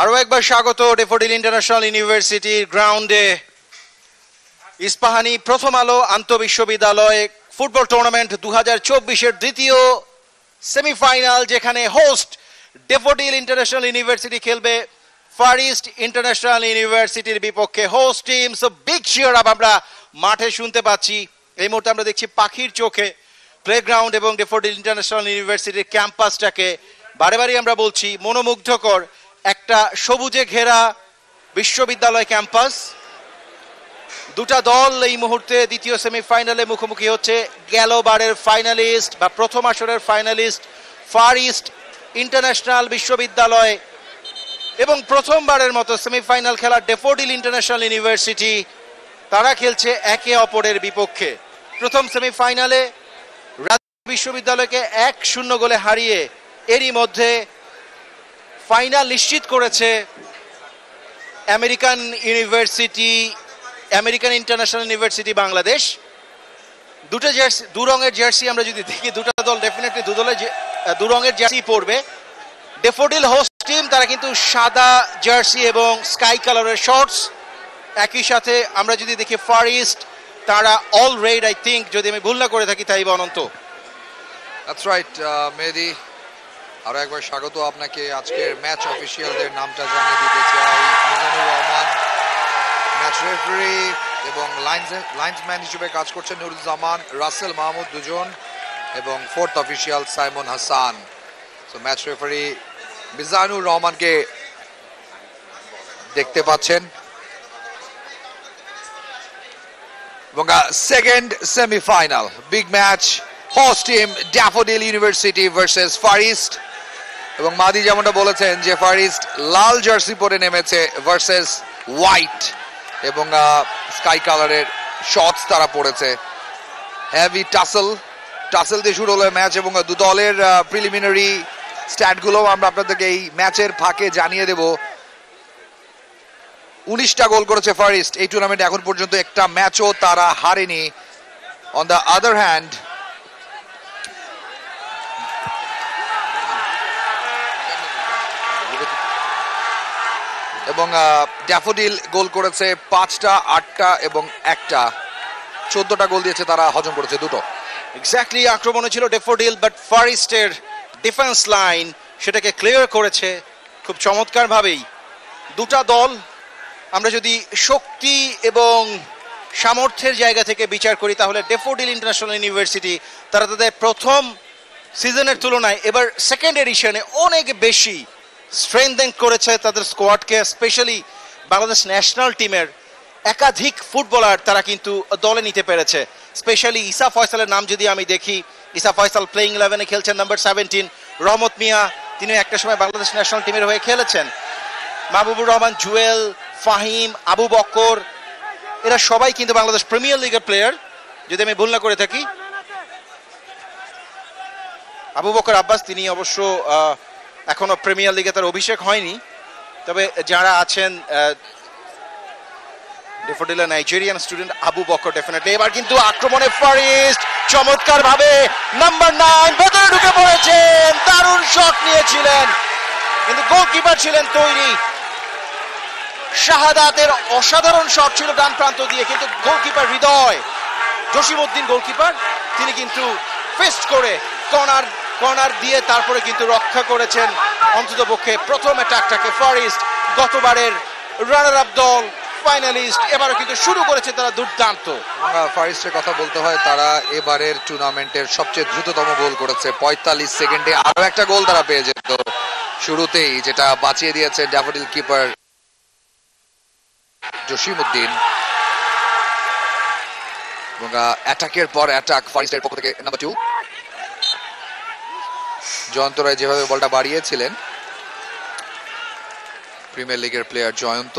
আরো একবার স্বাগত ডেফোডিল ইন্টারন্যাশনাল ইউনিভার্সিটির গ্রাউন্ডে ইস্পাহানি প্রথম আলো আন্তঃবিশ্ববিদ্যালয় ফুটবল টুর্নামেন্ট 2024-এর দ্বিতীয় সেমিফাইনাল, যেখানে হোস্ট ডেফোডিল ইন্টারন্যাশনাল ইউনিভার্সিটি খেলবে ফার ইস্ট ইন্টারন্যাশনাল ইউনিভার্সিটির বিপক্ষে। Host team, so big cheer up আমরা মাঠে শুনতে পাচ্ছি। এই মুহূর্তে আমরা দেখছি পাখির চোখে প্লেগ্রাউন্ড এবং ডেফোডিল ইন্টারন্যাশনাল ইউনিভার্সিটির ক্যাম্পাসটাকে বারে বারে আমরা বলছি মনোমুগ্ধকর একটা সবুজে ঘেরা বিশ্ববিদ্যালয় ক্যাম্পাস। দুটা দল এই মুহূর্তে দ্বিতীয় সেমিফাইনালে মুখোমুখি হচ্ছে। গেলবারের ফাইনালিস্ট বা প্রথম আসরের ফাইনালিস্ট ফার ইস্ট ইন্টারন্যাশনাল বিশ্ববিদ্যালয় এবং প্রথমবারের মতো সেমিফাইনাল খেলা ডেফোডিল ইন্টারন্যাশনাল ইউনিভার্সিটি, তারা খেলছে একে অপরের বিপক্ষে। প্রথম সেমিফাইনালে রাজশাহী বিশ্ববিদ্যালয়কে 1-0 গোলে হারিয়ে এরই মধ্যে ফাইনাল নিশ্চিত করেছে আমেরিকান ইন্টারন্যাশনাল ইউনিভার্সিটি বাংলাদেশ। দু রঙের জার্সি আমরা যদি দেখি, দুটা দল ডেফিনেটলি দু রঙের জার্সি পরবে। ডেফোডিল হোস্ট টিম, তারা কিন্তু সাদা জার্সি এবং স্কাই কালারের শর্টস। একই সাথে আমরা যদি দেখি ফার ইস্ট, তারা অল রেড, আই থিঙ্ক, যদি আমি ভুল না করে থাকি তাই অনন্ত। দ্যাটস রাইট মেহেদি, আরো একবার স্বাগত আপনাকে। আজকের ম্যাচ অফিসিয়ালদের নামটা জানিয়ে দিতে চাই। মিজানুর রহমান ম্যাচ রেফারি এবং লাইন্সম্যান হিসেবে কাজ করছেন নুরুজ্জামান, রাসেল মাহমুদ দুজন, এবং ফোর্থ অফিসিয়াল সাইমন হাসান। তো ম্যাচ রেফারি মিজানুর রহমানকে দেখতে পাচ্ছেন। এবং second semifinal big match, host team Daffodil University versus Far East. এবং মাদি যেমনটা বলেছেন যে ফার ইস্ট লাল জার্সি পরে নেমেছে ভার্সেস হোয়াইট এবং স্কাই কালারের শর্টস তারা পড়েছে। হেভি টাসেল দিয়ে শুরু হলো ম্যাচ এবং দু দলের প্রিলিমিনারি স্ট্যাটগুলো আমরা আপনাদেরকে এই ম্যাচের ফাঁকে জানিয়ে দেব। 19টা গোল করেছে ফার ইস্ট এই টুর্নামেন্টে এখন পর্যন্ত, একটা ম্যাচও তারা হারেনি। অন দ্য আদার হ্যান্ড এবং ড্যাফোডিল গোল করেছে 5টা, 8টা এবং 1টা, 14টা গোল দিয়েছে তারা, হজম করেছে 2টো। এক্স্যাক্টলি আক্রমণে ছিল ডেফোডিল, বাট ফার ইস্টের ডিফেন্স লাইন সেটাকে ক্লিয়ার করেছে খুব চমৎকার ভাবেই। দুটা দল আমরা যদি শক্তি এবং সামর্থ্যের জায়গা থেকে বিচার করি, তাহলে ডেফোডিল ইন্টারন্যাশনাল ইউনিভার্সিটি তারা তাদের প্রথম সিজনের তুলনায় এবার সেকেন্ড এডিশনে অনেক বেশি স্ট্রেংথেন করেছে তাদের স্কোয়াডকে। স্পেশালি বাংলাদেশ ন্যাশনাল টিমের একাধিক ফুটবলার তারা কিন্তু দলে নিতে পেরেছে। স্পেশালি ইসা ফয়সালের নাম যদি আমি দেখি, ইসা ফয়সাল প্লেইং 11-এ খেলছেন, নাম্বার 17। রহমত মিয়া, তিনি একটা সময় বাংলাদেশ ন্যাশনাল টিমের হয়ে খেলেছেন। মাহবুবুর রহমান, জুয়েল, ফাহিম, আবু বকর, এরা সবাই কিন্তু বাংলাদেশ প্রিমিয়ার লিগের প্লেয়ার যদি আমি ভুল না করে থাকি। আবু বকর আব্বাস, তিনি অবশ্য এখনো প্রিমিয়ার লিগে তার অভিষেক হয়নি, তবে যারা আছেন ডেফোডিলের Nigerian student Abu Bakar definitely. এবার কিন্তু আক্রমণে ফার ইস্ট চমৎকার ভাবে নাম্বার 9 ভেতরে ঢুকে পড়েছেন, দারুণ শট নিয়েছিলেন কিন্তু গোলকিপার ছিলেন তৈরি। শাহাদাতের অসাধারণ শট ছিল ডান প্রান্ত দিয়ে, কিন্তু গোলকিপার হৃদয় জসিমউদ্দিন গোলকিপার, তিনি কিন্তু ফিস্ট করে কর্নার দিয়ে তারপরে কিন্তু রক্ষা করেছেন অন্ততপক্ষে প্রথম অ্যাটাকটাকে। ফার ইস্ট গতবারের রানার আপ দল, ফাইনালিস্ট, এবারও কিন্তু শুরু করেছে তারা দুর্দান্ত। ফার ইস্টের কথা বলতে হয়, তারা এবারের টুর্নামেন্টের সবচেয়ে দ্রুততম গোল করেছে 45 সেকেন্ডে। আরো একটা গোল তারা পেয়ে যেত শুরুতেই, যেটা বাঁচিয়ে দিয়েছে ড্যাফোডিল কিপার জসিমউদ্দিন। এবং অ্যাটাকের পর অ্যাটাক ফার ইস্টের পক্ষ থেকে নাম্বার 2 জয়ন্ত রায় যেভাবে বলটা বাড়িয়েছিলেন, প্রিমিয়ার লিগের প্লেয়ার জয়ন্ত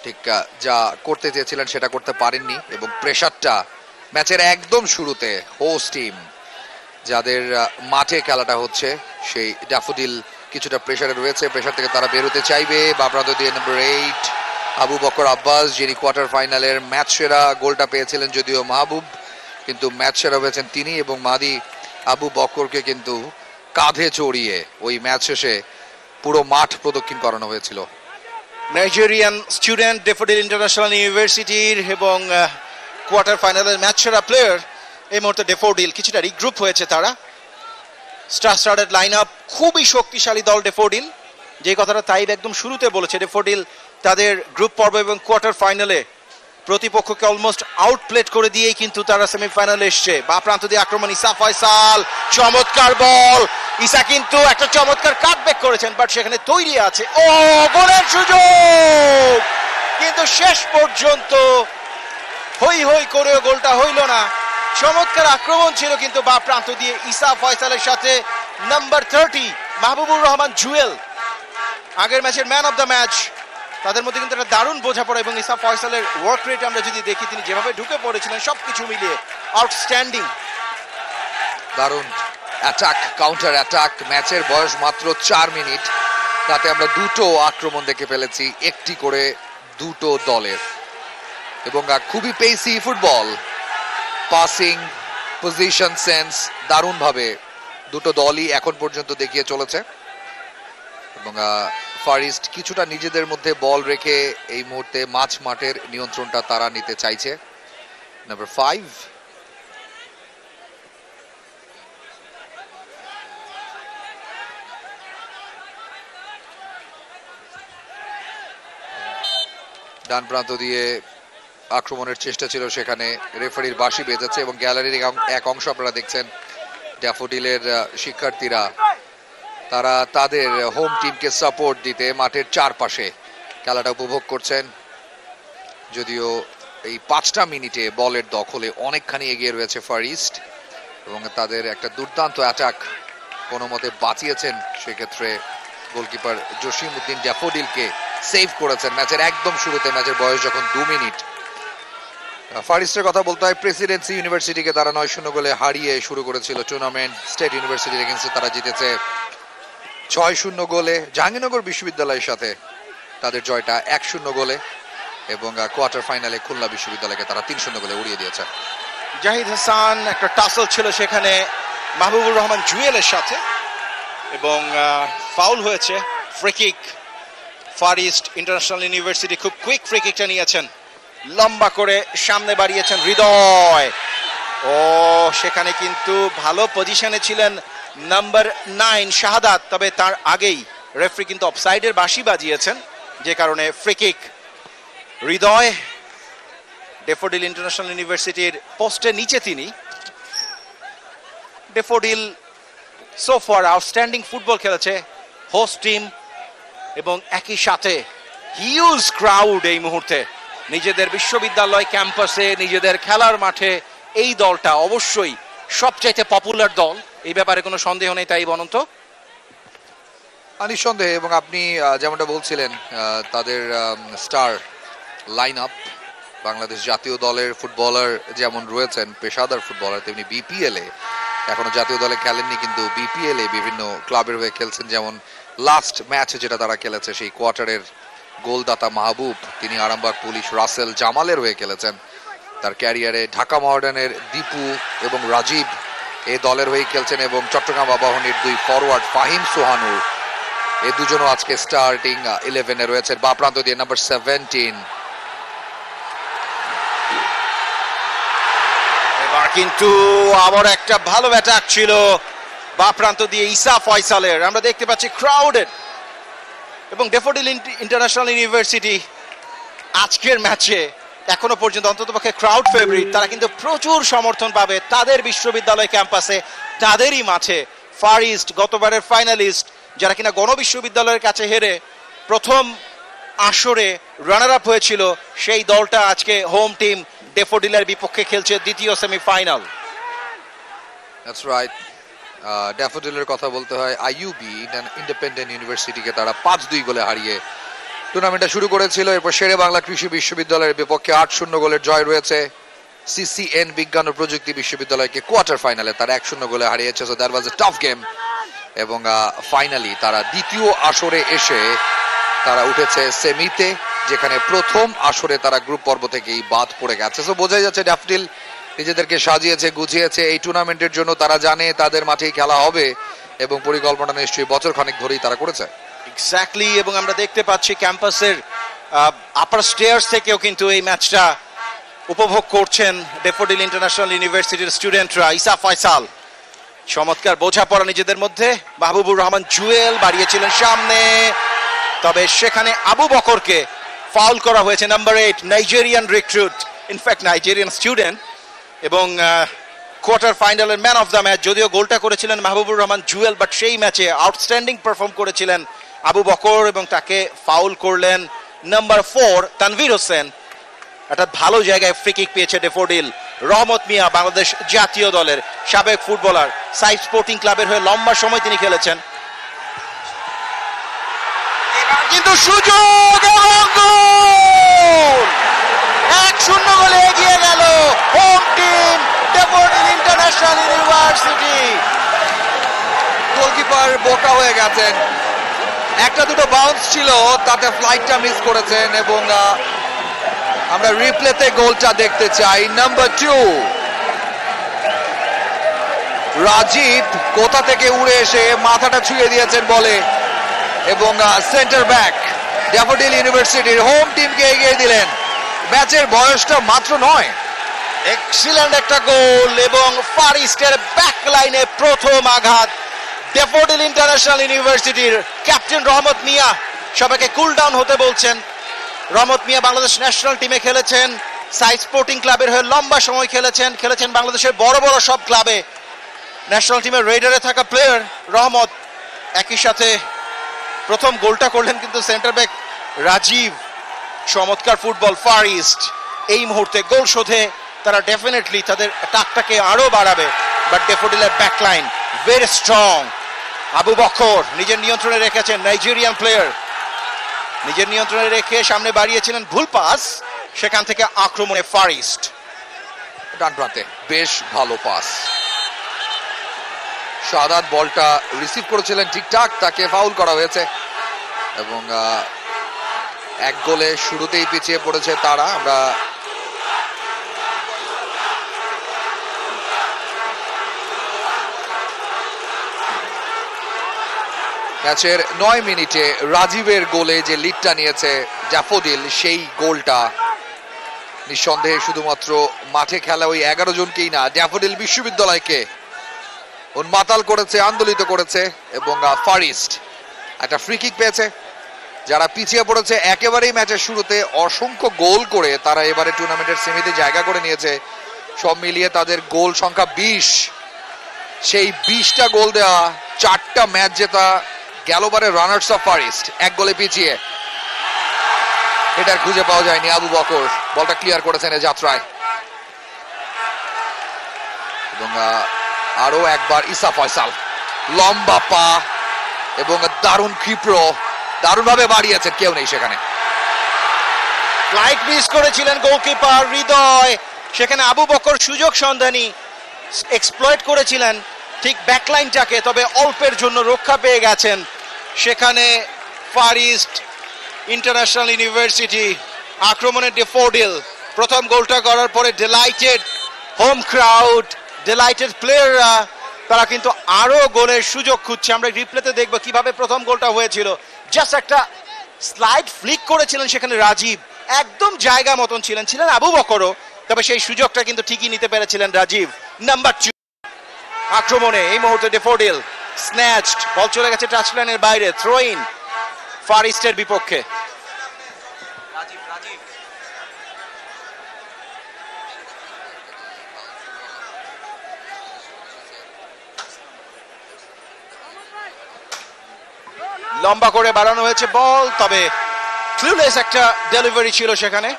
ঠিক যা করতে চেয়েছিলেন সেটা করতে পারেননি। এবং প্রেশারটা ম্যাচের একদম শুরুতে হোস্ট টিম যাদের মাঠে খেলাটা হচ্ছে, সেই ড্যাফোডিল কিছুটা প্রেশারে রয়েছে, প্রেশার থেকে তারা বেরোতে চাইবে। বাপ্রান্ত দিয়ে নাম্বার 8 আবু বকর আব্বাস, যিনি কোয়ার্টার ফাইনালের ম্যাচ সেরা গোলটা পেয়েছিলেন, যদিও মাহবুব, কিন্তু ম্যাচ সেরা হয়েছেন তিনি। এবং মাদি আবু বকরকে কিন্তু কাঁধে চড়িয়ে ওই ম্যাচ শেষে পুরো মাঠ প্রদক্ষিণ করানো হয়েছিল। নাইজেরিয়ান স্টুডেন্ট ডেফোডিল ইন্টারন্যাশনাল ইউনিভার্সিটির এবং কোয়ার্টার ফাইনালের ম্যাচ সেরা প্লেয়ার এই মুহূর্তে ডেফোডিল কিছুটা রিগ্রুপ হয়েছে তারা। স্টার স্টার্টেড লাইন আপ, খুবই শক্তিশালী দল ডেফোডিল, যে কথাটা তাইব একদম শুরুতে বলেছে। ডেফোডিল তাদের গ্রুপ পর্ব এবং কোয়ার্টার ফাইনালে প্রতিপক্ষকে অলমোস্ট আউটপ্লেট করে দিয়েই কিন্তু তারা সেমিফাইনালে এসছে। বা প্রান্ত দিয়ে আক্রমণ ইসা ফয়সাল, চমৎকার বল। ইসা কিন্তু একটা চমৎকার কাটব্যাক করেছেন, বাট সেখানে তৈরি আছে ও গোলের সুযোগ, কিন্তু শেষ পর্যন্ত হই হই করেও গোলটা হইল না। চমৎকার আক্রমণ ছিল কিন্তু বা প্রান্ত দিয়ে ইসা ফয়সালের সাথে নাম্বার 30 মাহবুবুর রহমান জুয়েল, আগের ম্যাচের ম্যান অফ দ্য ম্যাচ। তাদের মধ্যে কিন্তু একটা দারুণ বোঝাপড়া এবং ইসা ফয়সালের ওয়ার্ক রেট আমরা যদি দেখি, তিনি যেভাবে ঢুকে পড়েছিলেন সবকিছু মিলিয়ে আউটস্ট্যান্ডিং। দারুণ অ্যাটাক, কাউন্টার অ্যাটাক। ম্যাচের বয়স মাত্র 4 মিনিট, তাতে আমরা দুটো আক্রমণ দেখে ফেলেছি, একটি করে দুটো দলের, এবং খুবই পেসি ফুটবল। পাসিং, পজিশন সেন্স দারুণভাবে দুটো দলই এখন পর্যন্ত দেখিয়ে চলেছে। এবং ফার ইস্ট কিছুটা নিজেদের মধ্যে বল রেখে এই মুহূর্তে মাঝ মাঠের নিয়ন্ত্রণটা তারা নিতে চাইছে। নাম্বার 5 ডান প্রান্ত দিয়ে আক্রমণের চেষ্টা ছিল, সেখানে রেফারির বাঁশি বেজেছে এবং গ্যালারির এক অংশ আপনারা দেখছেন ড্যাফোডিলের শিক্ষার্থীরা তারা তাদের হোম টিমকে সাপোর্ট দিতে মাঠের চারপাশে খেলাটা উপভোগ করছেন। যদিও এই 5টা মিনিটে বলের দখলে অনেকখানি এগিয়ে রয়েছে ফার ইস্ট এবং তাদের একটা দুর্দান্ত অ্যাটাক কোনো মতে বাঁচিয়েছেন, সেক্ষেত্রে গোলকিপার জসিম উদ্দিন ড্যাফোডিলকে সেভ করেছেন ম্যাচের একদম শুরুতে, ম্যাচের বয়স যখন 2 মিনিট। ফার ইস্টের কথা বলতে হয়, প্রেসিডেন্সি ইউনিভার্সিটিকে তারা 9-0 গোলে হারিয়ে শুরু করেছিল টুর্নামেন্ট। স্টেট ইউনিভার্সিটির এগেইনস্টে তারা জিতেছে 6-0 গোলে। জাহাঙ্গীরনগর বিশ্ববিদ্যালয়ের সাথে তাদের জয়টা 1-0 গোলে, এবং কোয়ার্টার ফাইনালে খুলনা বিশ্ববিদ্যালয়কে তারা 3-0 গোলে উড়িয়ে দিয়েছে। জাহিদ হাসান, একটা টাসল ছিল সেখানে মাহবুবুর রহমান জুয়েলের সাথে, এবং ফাউল হয়েছে। Free kick, Far East International University খুব কুইক ফ্রি কিকটা নিয়েছেন, লম্বা করে সামনে বাড়িয়েছেন হৃদয়। ও সেখানে কিন্তু ভালো পজিশনে ছিলেন নাম্বার 9 শাহাদাত, তবে তার আগেই রেফারি কিন্তু অফসাইডের বাঁশি বাজিয়েছেন, যে কারণে ফ্রি কিক। হৃদয় ডেফোডিল ইন্টারন্যাশনাল ইউনিভার্সিটির পোস্টের নিচে তিনি। Daffodil so far outstanding football খেলেছে, হোস্ট টিম, এবং একই সাথে হিউজ ক্রাউড এই মুহূর্তে নিজেদের বিশ্ববিদ্যালয় ক্যাম্পাসে, নিজেদের খেলার মাঠে। এই দলটা অবশ্যই সবচাইতে পপুলার দল, এই ব্যাপারে কোনো সন্দেহ নেই, তাই বলুন তো? নিঃসন্দেহে, এবং আপনি যেমনটা বলছিলেন তাদের স্টার লাইন আপ, বাংলাদেশ জাতীয় দলের ফুটবলার যেমন রয়েছেন পেশাদার ফুটবলার, তেমনি বিপিএল এ এখনো জাতীয় দলে খেলেননি, কিন্তু বিপিএল এ বিভিন্ন ক্লাবের হয়ে খেলছেন। যেমন লাস্ট ম্যাচে যেটা তারা খেলেছে, সেই কোয়ার্টারের গোলদাতা মাহবুব, তিনি আরামবাগ পুলিশ রাসেল জামালের হয়ে খেলেছেন তার ক্যারিয়ারে। ঢাকা মডার্নের দীপু এবং রাজীব এই দলের হয়ে খেলছেন, এবং চট্টগ্রাম আবাহনীর 2 ফরওয়ার্ড ফাহিম সোহানুর, এই দুজনও আজকে স্টার্টিং 11-এ রয়েছেন। বা প্রান্ত দিয়ে নাম্বার 17। এবার কিন্তু আবার একটা ভালো অ্যাটাক ছিল বা প্রান্ত দিয়ে ইসা ফয়সালের। আমরা দেখতে পাচ্ছি ক্রাউডেড, এবং ডেফোডিল ইন্টারন্যাশনাল ইউনিভার্সিটি আজকের ম্যাচে এখনো পর্যন্ত অন্ততপক্ষে ক্রাউড ফেভারিট। তারা কিন্তু প্রচুর সমর্থন পাবে তাদের বিশ্ববিদ্যালয় ক্যাম্পাসে, তাদেরই মাঠে। ফার ইস্ট গতবারের ফাইনালিস্ট, যারা কিনা গণবিশ্ববিদ্যালয়ের কাছে হেরে প্রথম আসরে রানার আপ হয়েছিল, সেই দলটা আজকে হোম টিম ডেফোডিলের বিপক্ষে খেলছে দ্বিতীয় সেমিফাইনাল। That's right. ড্যাফোডিলের কথা বলতে হয়, আইইউবি ইন্ডিপেন্ডেন্ট ইউনিভার্সিটিকে তারা 5-2 গোলে হারিয়ে টুর্নামেন্টটা শুরু করেছিল। এরপর শেরে বাংলা কৃষি বিশ্ববিদ্যালয়ের বিপক্ষে 8-0 গোলের জয় রয়েছে। সিসিএন বিজ্ঞান ও প্রযুক্তি বিশ্ববিদ্যালয়কে কোয়ার্টার ফাইনালে তারা 1-0 গোলে হারিয়েছে। So that was a tough game, এবং ফাইনালি তারা দ্বিতীয় আসরে এসে তারা উঠেছে সেমিতে, যেখানে প্রথম আসরে তারা গ্রুপ পর্ব থেকেই বাদ পড়ে গেছে। সো বোঝাই যাচ্ছে ড্যাফোডিল নিজেদেরকে সাজিয়েছে, গুছিয়েছে এই টুর্নামেন্টের জন্য। তারা জানে তাদের মাঠেই খেলা হবে এবং পরিকল্পনা নিশ্চয়ই বছর খানেক ধরেই তারা করেছে। এক্স্যাক্টলি, এবং আমরা দেখতে পাচ্ছি ক্যাম্পাসের আপার স্টেয়ার্স থেকেও কিন্তু এই ম্যাচটা উপভোগ করছেন ডেফোডিল ইন্টারন্যাশনাল ইউনিভার্সিটির স্টুডেন্টরা। ইসা ফয়সাল, চমৎকার বোঝাপড়া নিজেদের মধ্যে। মাহবুবুর রহমান জুয়েল বাড়িয়েছিলেন সামনে, তবে সেখানে আবু বকরকে ফাউল করা হয়েছে। Number 8 Nigerian recruit, in fact Nigerian student, এবং কোয়ার্টার ফাইনালের ম্যান অফ দ্য ম্যাচ। যদিও গোলটা করেছিলেন মাহবুবুর রহমান জুয়েল, বাট সেই ম্যাচে আউটস্ট্যান্ডিং পারফর্ম করেছিলেন আবু বকর, এবং তাকে ফাউল করলেন নাম্বার 4 তানভীর হোসেন। একটা ভালো জায়গায় ফ্রি কিক পেয়েছে ডেফোডিল। রহমত মিয়া বাংলাদেশ জাতীয় দলের সাবেক ফুটবলার, সাইড স্পোর্টিং ক্লাবের হয়ে লম্বা সময় তিনি খেলেছেন। কিন্তু সুযোগ এবং গোল! 1-0 গোলে এগিয়ে গেল home team daffodil international university. Goalkeeper বোকা হয়ে গেছেন, একটা দুটো বাউন্স ছিল, তাতে ফ্লাইটটা মিস করেছেন। এবং আমরা রিপ্লেতে গোলটা দেখতে চাই। নাম্বার 2 রাজীব কোথা থেকে উড়ে এসে মাথাটা ছুঁয়ে দিয়েছেন বলে, এবং সেন্টার ব্যাক ড্যাফোডিল ইউনিভার্সিটির হোম টিমকে এগিয়ে দিলেন। ম্যাচের বয়সটা মাত্র 9। এক্সিলেন্ট একটা গোল, এবং ফার ইস্টের ব্যাক লাইনে প্রথম আঘাত। ডেফোডিল ইন্টারন্যাশনাল ইউনিভার্সিটির ক্যাপ্টেন রহমত মিয়া সবাইকে কুল ডাউন হতে বলছেন। রহমত মিয়া বাংলাদেশ ন্যাশনাল টিমে খেলেছেন, সাইড স্পোর্টিং ক্লাবের হয়ে লম্বা সময় খেলেছেন বাংলাদেশের বড় বড় সব ক্লাবে। ন্যাশনাল টিমের রেডারে থাকা প্লেয়ার রহমত। একই সাথে প্রথম গোলটা করলেন কিন্তু সেন্টার ব্যাক রাজীব। চমৎকার ফুটবল ফার ইস্ট এই মুহূর্তে গোল শোধে তারা ডেফিনেটলি তাদের টাকটাকে আরো বাড়াবে। বাট ডেফোডিলের backline very strong. Abu Bakar নিজের নিয়ন্ত্রণে রেখেছেন, নাইজেরিয়ান প্লেয়ার, নিজের নিয়ন্ত্রণে রেখে সামনে বাড়িয়েছিলেন, ভুল পাস, সেখান থেকে আক্রমণে ফার ইস্ট। ডান প্রান্তে বেশ ভালো পাস। শাহাদাত বলটা রিসিভ করেছিলেন ঠিকঠাক, তাকে ফাউল করা হয়েছে এবং এক গোলে শুরুতেই পিছিয়ে পড়েছে তারা। আমরা ম্যাচের 9 মিনিটে রাজীবের গোলে যে লিডটা নিয়েছে ড্যাফোডিল, সেই গোলটা নিঃসন্দেহে শুধুমাত্র মাঠে খেলা ওই 11 জনকেই না, ড্যাফোডিল বিশ্ববিদ্যালয়কে উন্মাতাল করেছে, আন্দোলিত করেছে। এবং ফার ইস্ট একটা ফ্রি কিক পেয়েছে। যারা পিছিয়ে পড়েছে একেবারেই ম্যাচের শুরুতে অসংখ্য গোল করে তারা এবারে টুর্নামেন্টের সেমিতে জায়গা করে নিয়েছে। সব মিলিয়ে তাদের গোল সংখ্যা 20। সেই 20টা গোল দেওয়া, 4টা ম্যাচ জেতা গেলবারে রানার্স অফ ফার ইস্ট, এক গোলে পিছিয়ে। এটা খুঁজে পাওয়া যায়নি। আবু বকর বলটা ক্লিয়ার করেছেন এ যাত্রায়, এবং আরো একবার ইসা ফয়সাল, লম্বা পা এবং দারুণ ক্ষিপ্র, দারুণ ভাবে বাড়িয়েছেন, কেউ নেই সেখানে। ফ্লাইট মিস করেছিলেন গোলকিপার হৃদয়, সেখানে আবু বকর সুযোগ সন্ধানী এক্সপ্লয়েট করেছিলেন ঠিক ব্যাকলাইনটাকে, তবে অল্পের জন্য রক্ষা পেয়ে গেছেন। সেখানে ফার ইস্ট ইন্টারন্যাশনাল ইউনিভার্সিটি আক্রমণে ডেফোডিল প্রথম গোলটা করার পরে ডিলাইটেড হোম ক্রাউড, ডিলাইটেড প্লেয়াররা, তারা কিন্তু আরো গোলের সুযোগ খুঁজছে। আমরা রিপ্লেতে দেখবো কিভাবে প্রথম গোলটা হয়েছিল। জাস্ট একটা স্লাইড ফ্লিক করেছিলেন সেখানে রাজীব, একদম জায়গা মতন ছিলেন আবু বকরও, তবে সেই সুযোগটা কিন্তু ঠিকই নিতে পেরেছিলেন রাজীব। নাম্বার 2 আক্রমণে এই মুহূর্তে ডেফোডিল, স্ন্যাচড, বল চলে গেছে টাচ লাইনের বাইরে, থ্রো ইন ফার ইস্টের বিপক্ষে। লম্বা করে বাড়ানো হয়েছে বল, তবে ক্লুলেস একটা ডেলিভারি ছিল সেখানে।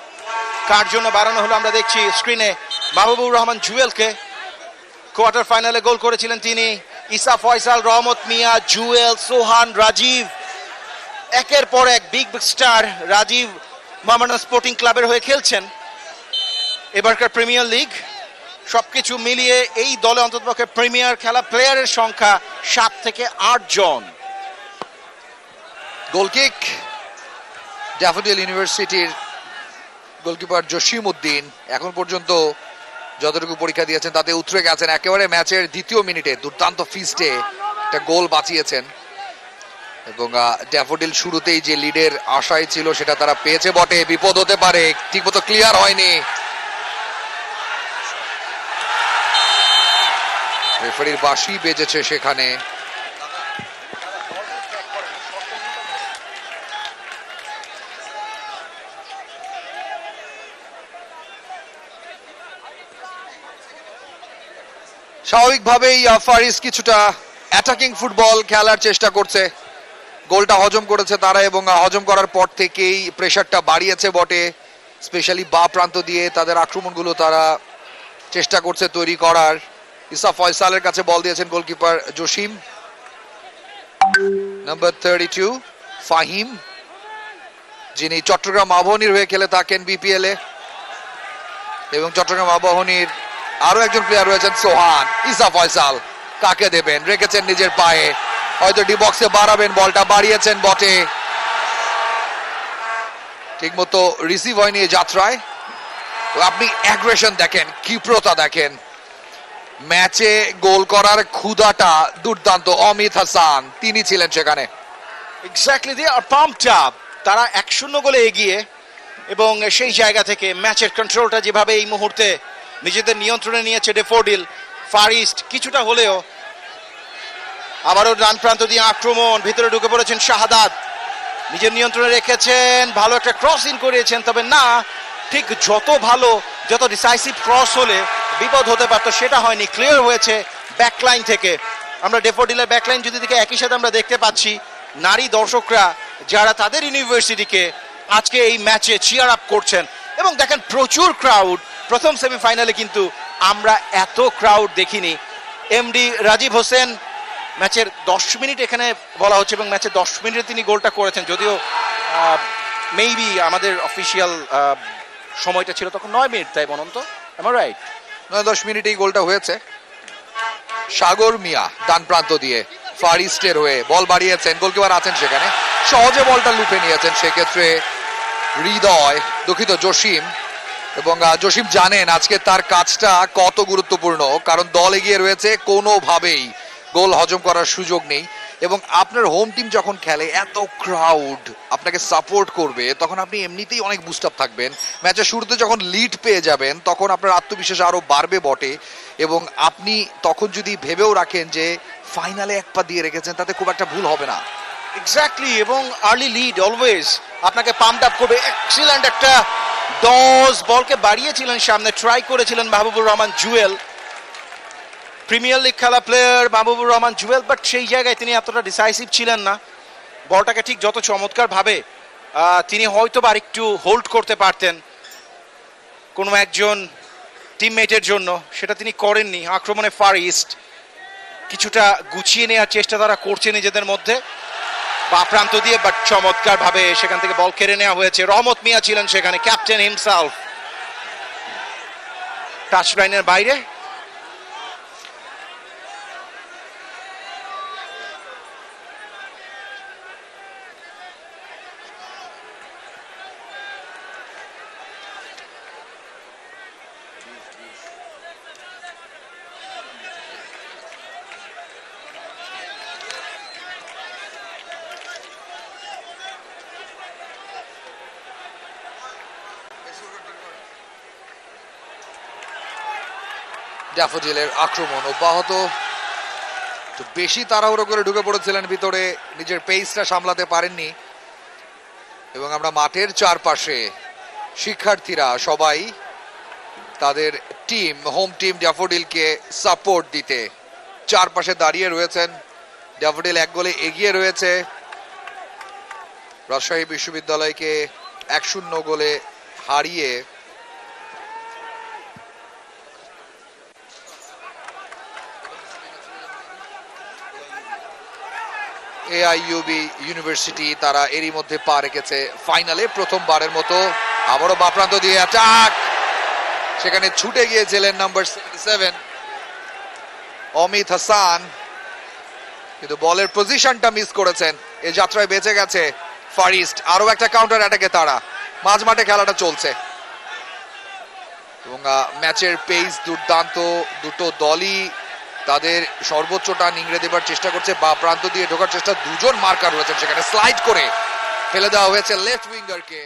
কার জন্য বাড়ানো হলো আমরা দেখছি স্ক্রিনে। মাহবুবুর রহমান জুয়েলকে, কোয়ার্টার ফাইনালে গোল করেছিলেন তিনি। ইসা ফয়সাল, রহমত মিয়া, জুয়েল, সোহান, রাজীব, একের পর এক big star. Rajib Mohammedan sporting ক্লাবের হয়ে খেলছেন এবারকার প্রিমিয়ার লিগ। সবকিছু মিলিয়ে এই দলে অন্ততপক্ষে প্রিমিয়ার খেলা প্লেয়ারের সংখ্যা 7 থেকে 8 জন। গোলকিক ড্যাফোডিল ইউনিভার্সিটির গোলকিপার জসিম উদ্দিন এখন পর্যন্ত যতটুকু পরীক্ষা দিয়েছেন তাতে উতরে গেছেন। একেবারে ম্যাচের দ্বিতীয় মিনিটে দুর্দান্ত ফিস্টে একটা গোল বাঁচিয়েছেন এবং ড্যাফোডিল শুরুতেই যে লিডের আশায় ছিল সেটা তারা পেয়েছে বটে। বিপদ হতে পারে, ঠিকমতো ক্লিয়ার হয়নি। রেফারির বাঁশি বেজেছে সেখানে। স্বাভাবিকভাবেই ফারিস কিছুটা অ্যাটাকিং ফুটবল খেলার চেষ্টা করছে। গোলটা হজম করেছে তারা এবং হজম করার পর থেকেই প্রেসারটা বাড়িয়েছে বটে। স্পেশালি বা প্রান্ত দিয়ে তাদের আক্রমণগুলো তারা চেষ্টা করছে তৈরি করার। ইসা ফয়সালের কাছে বল দিয়েছেন গোলকিপার জসিম। নাম্বার 32 ফাহিম, যিনি চট্টগ্রাম আবাহনীর হয়ে খেলে থাকেন বিপিএল এ, এবং চট্টগ্রাম আবাহনীর আরো একজন প্লেয়ার রয়েছেন সোহান। ইসা ফয়সাল কাকে দেবেন, রেখেছেন নিজের পায়ে, হয়তো ডি বক্সে বাড়াবেন, বলটা বাড়িয়েছেন বটে, ঠিকমতো রিসিভ হয়নি যাত্রায়। আপনি অ্যাগ্রেশন দেখেন, ক্ষিপ্রতা দেখেন, ম্যাচে গোল করার ক্ষুধাটা দুর্দান্ত। অমিত হাসান তিনি ছিলেন সেখানে। এক্স্যাক্টলি, দে আর পাম্পড আপ। তারা 1-0 গোলে এগিয়ে এবং সেই জায়গা থেকে ম্যাচের কন্ট্রোলটা যেভাবে এই মুহূর্তে নিজেদের নিয়ন্ত্রণে নিয়েছে ড্যাফোডিল, ফার ইস্ট কিছুটা হলেও আবারও ডান প্রান্ত দিয়ে আক্রমণ, ভিতরে ঢুকে পড়েছেন শাহাদাত, নিজের নিয়ন্ত্রণে রেখেছেন, ভালো একটা ক্রস ইন করিয়েছেন, তবে না ঠিক যত ভালো, যত ডিসাইসিভ ক্রস হলে বিপদ হতে পারতো সেটা হয়নি, ক্লিয়ার হয়েছে ব্যাকলাইন থেকে। আমরা ড্যাফোডিলের ব্যাকলাইন যদি দিকে একই সাথে আমরা দেখতে পাচ্ছি নারী দর্শকরা যারা তাদের ইউনিভার্সিটিকে আজকে এই ম্যাচে চিয়ার আপ করছেন এবং দেখেন প্রচুর ক্রাউড। প্রথম সেমিফাইনালে কিন্তু আমরা এত ক্রাউড দেখিনি। এমডি রাজীব হোসেন ম্যাচের 10 মিনিট এখানে বলা হচ্ছে এবং ম্যাচের 10 মিনিটে তিনি গোলটা করেছেন, যদিও মেবি আমাদের অফিসিয়াল সময়টা ছিল তখন 9 মিনিট, তাই বলুন তো, এম আই রাইট? 9-10 মিনিটেই গোলটা হয়েছে। সাগর মিয়া ডান প্রান্ত দিয়ে ফার ইস্টের হয়ে বল বাড়িয়েছেন, গোলকিপার আছেন সেখানে, সহজে বলটা লুপে নিয়েছেন সেক্ষেত্রে হৃদয়, দুঃখিত জসিম। এবং জসিম জানেন আজকে তার কাজটা কত গুরুত্বপূর্ণ, কারণ দল এগিয়ে রয়েছে, কোনোভাবেই গোল হজম করার সুযোগ নেই। এবং আপনার হোম টিম যখন খেলে, এত ক্রাউড আপনাকে সাপোর্ট করবে, তখন আপনি এমনিতেই অনেক বুস্ট আপ থাকবেন। ম্যাচের শুরুতে যখন লিড পেয়ে যাবেন তখন আপনার আত্মবিশ্বাস আরো বাড়বে বটে, এবং আপনি তখন যদি ভেবেও রাখেন যে ফাইনালে এক পা দিয়ে রেখেছেন, তাতে খুব একটা ভুল হবে না। এক্স্যাক্টলি, এবং আর্লি লিড অলওয়েজ আপনাকে পাম্পড আপ করবে। এক্সিলেন্ট একটা ডজ, বলকে বাড়িয়েছিলেন সামনে, ট্রাই করেছিলেন মাহবুবুর রহমান জুয়েল, প্রিমিয়ার লিগ খেলা প্লেয়ার মাহবুবুর রহমান জুয়েল, বাট সেই জায়গায় তিনি এতটা ডিসাইসিভ ছিলেন না। বলটাকে ঠিক যত চমৎকার ভাবে তিনি হয়তো বা একটু হোল্ড করতে পারতেন কোনো একজন টিমমেটের জন্য, সেটা তিনি করেননি। আক্রমণে ফার ইস্ট কিছুটা গুছিয়ে নেওয়ার চেষ্টা তারা করছে নিজেদের মধ্যে বা প্রান্ত দিয়ে, বাট চমৎকার ভাবে সেখান থেকে বল কেড়ে নেওয়া হয়েছে। রহমত মিয়া ছিলেন সেখানে, ক্যাপ্টেন হিমসেলফ, টাচ লাইনের বাইরে। ড্যাফোডিলের আক্রমণ অব্যাহত, একটু বেশি তাড়াহুড়ো করে ঢুকে পড়েছিলেন ভিতরে, নিজের পেসটা সামলাতে পারেননি। এবং আমরা মাঠের চারপাশে শিক্ষার্থীরা সবাই তাদের টিম, হোম টিম ড্যাফোডিলকে সাপোর্ট দিতে চারপাশে দাঁড়িয়ে রয়েছেন। ড্যাফোডিল 1 গোলে এগিয়ে রয়েছে, রাজশাহী বিশ্ববিদ্যালয়কে 1-0 গোলে হারিয়ে। এআইইউবি ইউনিভার্সিটি তারা এরই মধ্যে পা রেখেছে ফাইনালে প্রথমবারের মতো। আবারও বাপ্রান্ত দিয়ে অ্যাটাক, সেখানে ছুটে গিয়েছিলেন নাম্বার 77 অমিত হাসান, কিন্তু বলের পজিশনটা মিস করেছেন। এই যাত্রায় বেঁচে গেছে ফার ইস্ট। আরো একটা কাউন্টার অ্যাটাকে তারা, মাঝ মাঠে খেলাটা চলছে। এবং ম্যাচের পেস দুর্দান্ত, দুটো দলই তাদের সর্বোচ্চটা নিংড়ে দেবার চেষ্টা করছে, বা প্রান্ত দিয়ে ঢোকার চেষ্টা, দুজন মার্কার রয়েছেন সেখানে, স্লাইড করে ফেলে দেওয়া হয়েছে লেফট উইঙ্গারকে।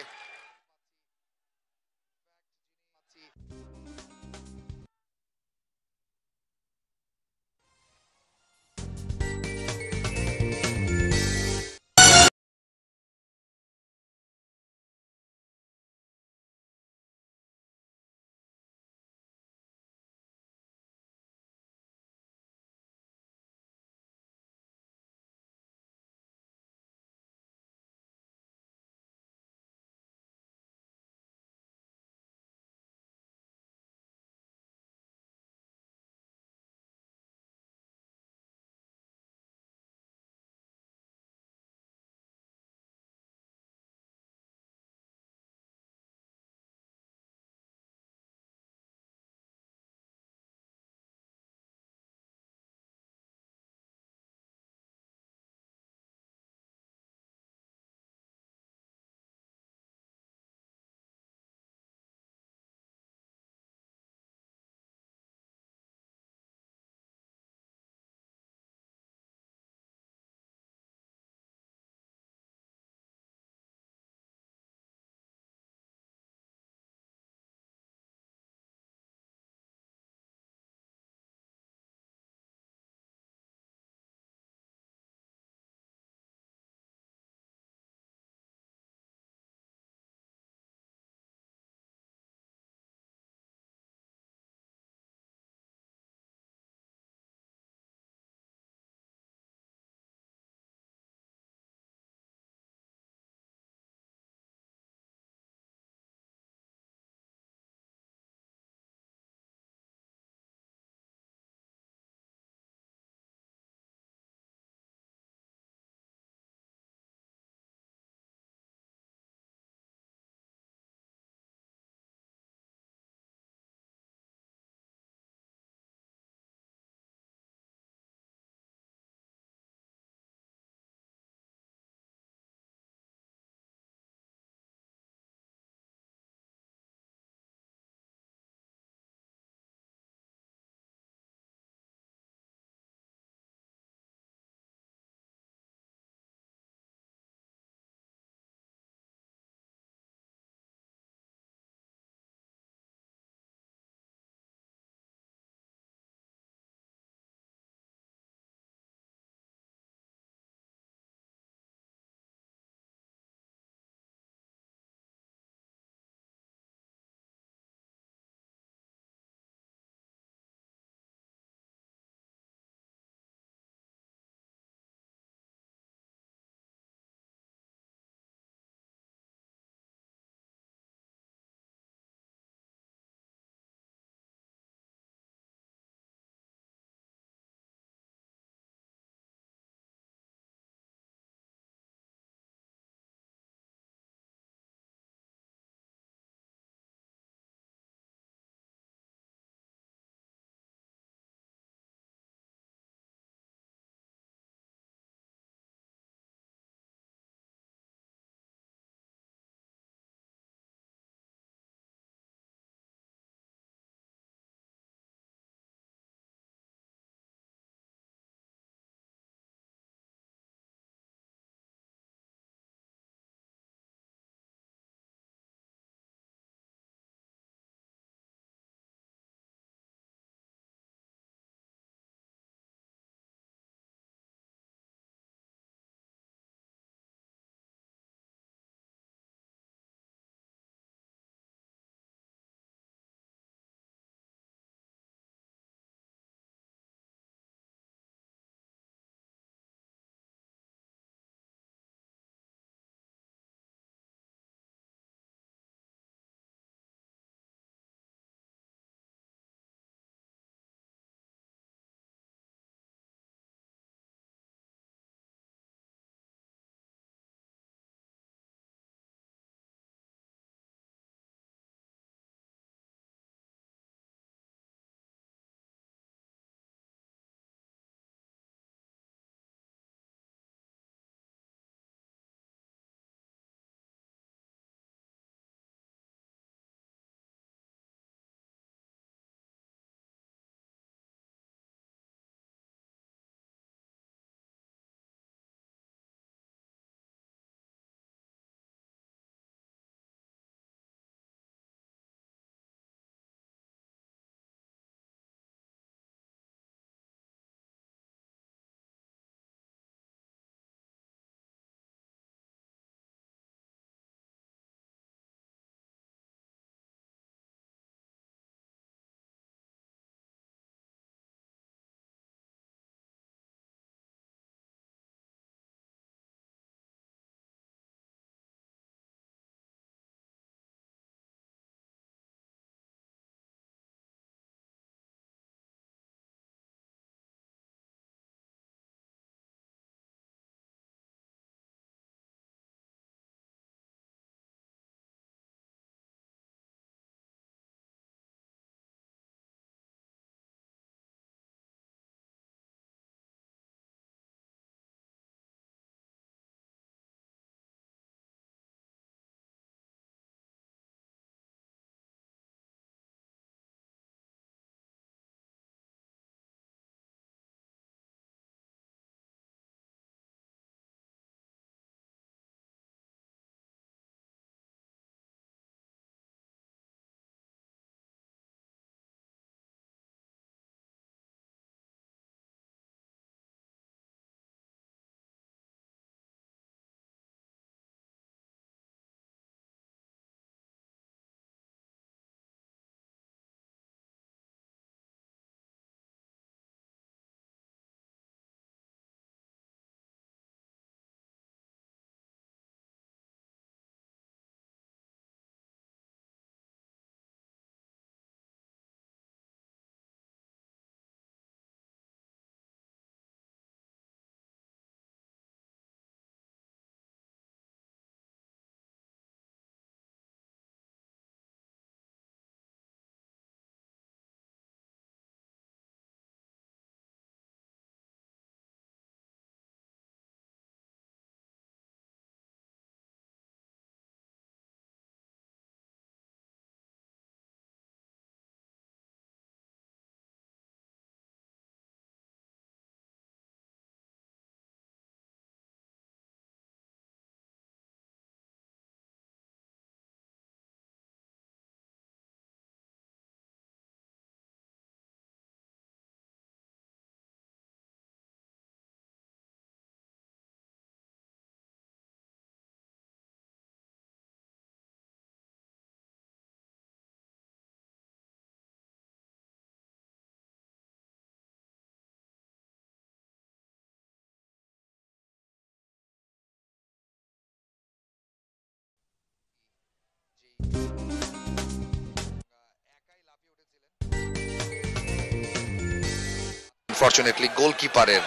আনফরচুনেটলি গোলকিপারের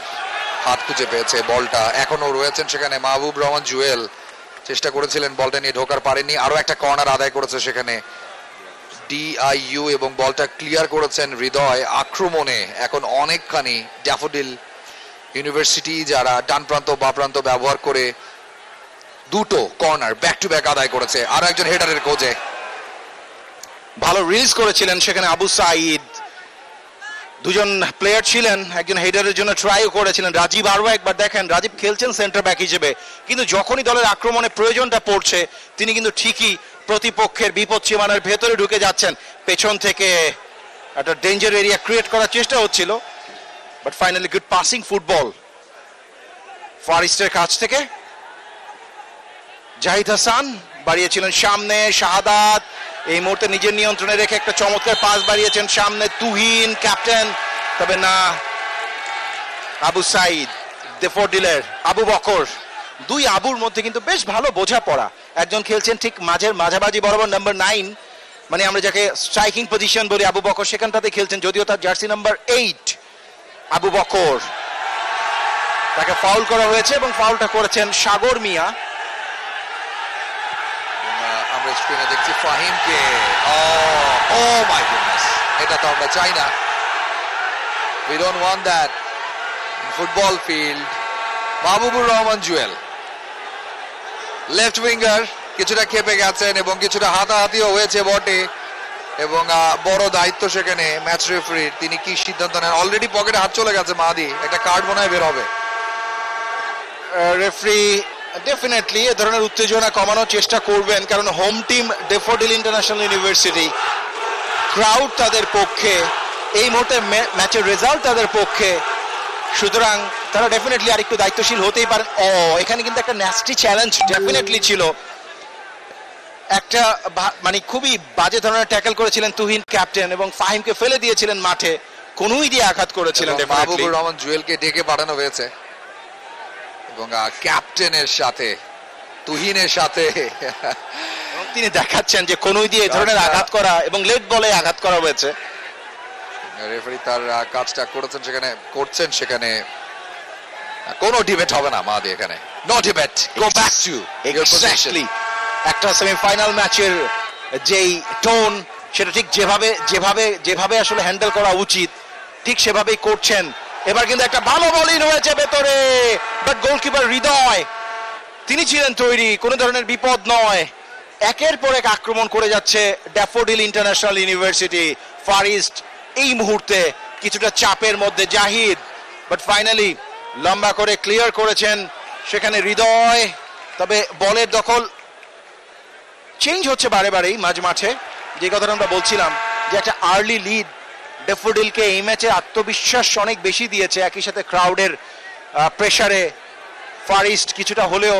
হাত খুঁজে পেয়েছে বলটা। এখনো রয়েছেন সেখানে মাহবুব রহমান জুয়েল, চেষ্টা করেছিলেন বলটা নিয়ে, ঢোকার পারেননি। আরো একটা কর্নার আদায় করেছে সেখানে ডিআইইউ এবং বলটা ক্লিয়ার করেছেন হৃদয়। আক্রমণে এখন অনেকখানি ড্যাফোডিল ইউনিভার্সিটি যারা ডান প্রান্ত বা প্রান্ত ব্যবহার করে দুটো কর্নার ব্যাক টু ব্যাক আদায় করেছে। আরো একজন হেডারের খোঁজে, ভালো রিলিজ করেছিলেন সেখানে আবু সাঈদ। দুজন প্লেয়ার ছিলেন, একজন হেডারের জন্য ট্রাইও করেছিলেন। রাজীব আরও একবার দেখেন, রাজীব খেলছেন সেন্টার ব্যাক হিসেবে, কিন্তু যখনই দলের আক্রমণে প্রয়োজনটা পড়ছে তিনি কিন্তু ঠিকই প্রতিপক্ষের বিপদ সীমানার ভেতরে ঢুকে যাচ্ছেন। পেছন থেকে একটা ডেঞ্জার এরিয়া ক্রিয়েট করার চেষ্টা হচ্ছিল, but finally good passing football ফারিস্টের কাছ থেকে। জাহিদ হাসান বাড়িয়েছিলেন সামনে, শাহাদাত এই মুহূর্তে নিজের নিয়ন্ত্রণে রেখে একটা চমৎকার পাস বাড়িয়েছেন সামনে তুহিন ক্যাপ্টেন, তবে না আবু সাঈদ, ড্যাফোডিলের আবু বকর। দুই আবুর মধ্যে কিন্তু বেশ ভালো বোঝাপড়া। একজন খেলছেন ঠিক মাঝের মাঝামাঝি বরাবর নাম্বার 9, মানে আমরা যাকে স্ট্রাইকিং পজিশন বলি, আবু বকর সেখানটাতে খেলছেন, যদিও তার জার্সি নাম্বার 8। আবু বকর, তাকে ফাউল করা হয়েছে এবং ফাউলটা করেছেন সাগর মিয়া। আমরা স্ক্রিনে দেখছি ফাহিমকে। ও মাই গুডনেস, এটা তো আমরা চাই না। We don't want that in football field. Mahbubur Rahman Jewel left winger কিছুটা খেপে গেছেন এবং কিছুটা হাতাহাতিও হয়েছে বটে, এবং বড় দায়িত্ব সেখানে ম্যাচ রেফারির। তিনি কি সিদ্ধান্ত নেন? অলরেডি পকেটে হাত চলে গেছে মাহাদি, একটা কার্ড মনে হয় বের হবে। রেফারি ডেফিনেটলি এ ধরনের উত্তেজনা কমানোর চেষ্টা করবেন, কারণ home team daffodil International university, crowd তাদের পক্ষে, এই মুহূর্তে ম্যাচের রেজাল্ট তাদের পক্ষে, সুতরাং তারা ডেফিনেটলি আরেকটু দায়িত্বশীল হতেই পারেন। এখানে কিন্তু একটা ন্যাস্টি চ্যালেঞ্জ ডেফিনেটলি ছিল, একটা মানে খুবই বাজে ধরনের ট্যাকল করেছিলেন তুহিন ক্যাপ্টেন এবং ফাহিমকে ফেলে দিয়েছিলেন মাঠে, কোনোই দিয়ে আঘাত করেছিলেন। মাহবুবুর রহমান জুয়েলকে ডেকে পাঠানো হয়েছে এবং ক্যাপ্টেনের সাথে তুহিনের সাথে তিনি দেখাচ্ছেন যে কোনোই দিয়ে এই ধরনের আঘাত করা এবং লেট বলে আঘাত করা হয়েছে। রেফারি তার কাজটা করছেন সেখানে কোনো ডিবেট হবে না মাদি, এখানে no debate, go back to your position. একটা সেমিফাইনাল ম্যাচের যেই টোন, সেটা ঠিক যেভাবে আসলে হ্যান্ডেল করা উচিত ঠিক সেভাবেই করছেন। এবার কিন্তু একটা ভালো বলিং হয়েছে ভেতরে, বাট গোলকিপার হৃদয় তিনি ছিলেন তৈরি, কোনো ধরনের বিপদ নয়। একের পর এক আক্রমণ করে যাচ্ছে ড্যাফোডিল ইন্টারন্যাশনাল ইউনিভার্সিটি। ফারিস্ট এই মুহূর্তে কিছুটা চাপের মধ্যে। জাহিদ, বাট ফাইনালি লম্বা করে ক্লিয়ার করেছেন সেখানে হৃদয়। তবে বলের দখল চেঞ্জ হচ্ছে বারে বারেই মাঝ মাঠে, যে কথাটা আমরা বলছিলাম যে একটা আর্লি লিড ড্যাফোডিলকে এই ম্যাচে আত্মবিশ্বাস অনেক বেশি দিয়েছে। একই সাথে ক্রাউডের প্রেসারে ফারিস্ট কিছুটা হলেও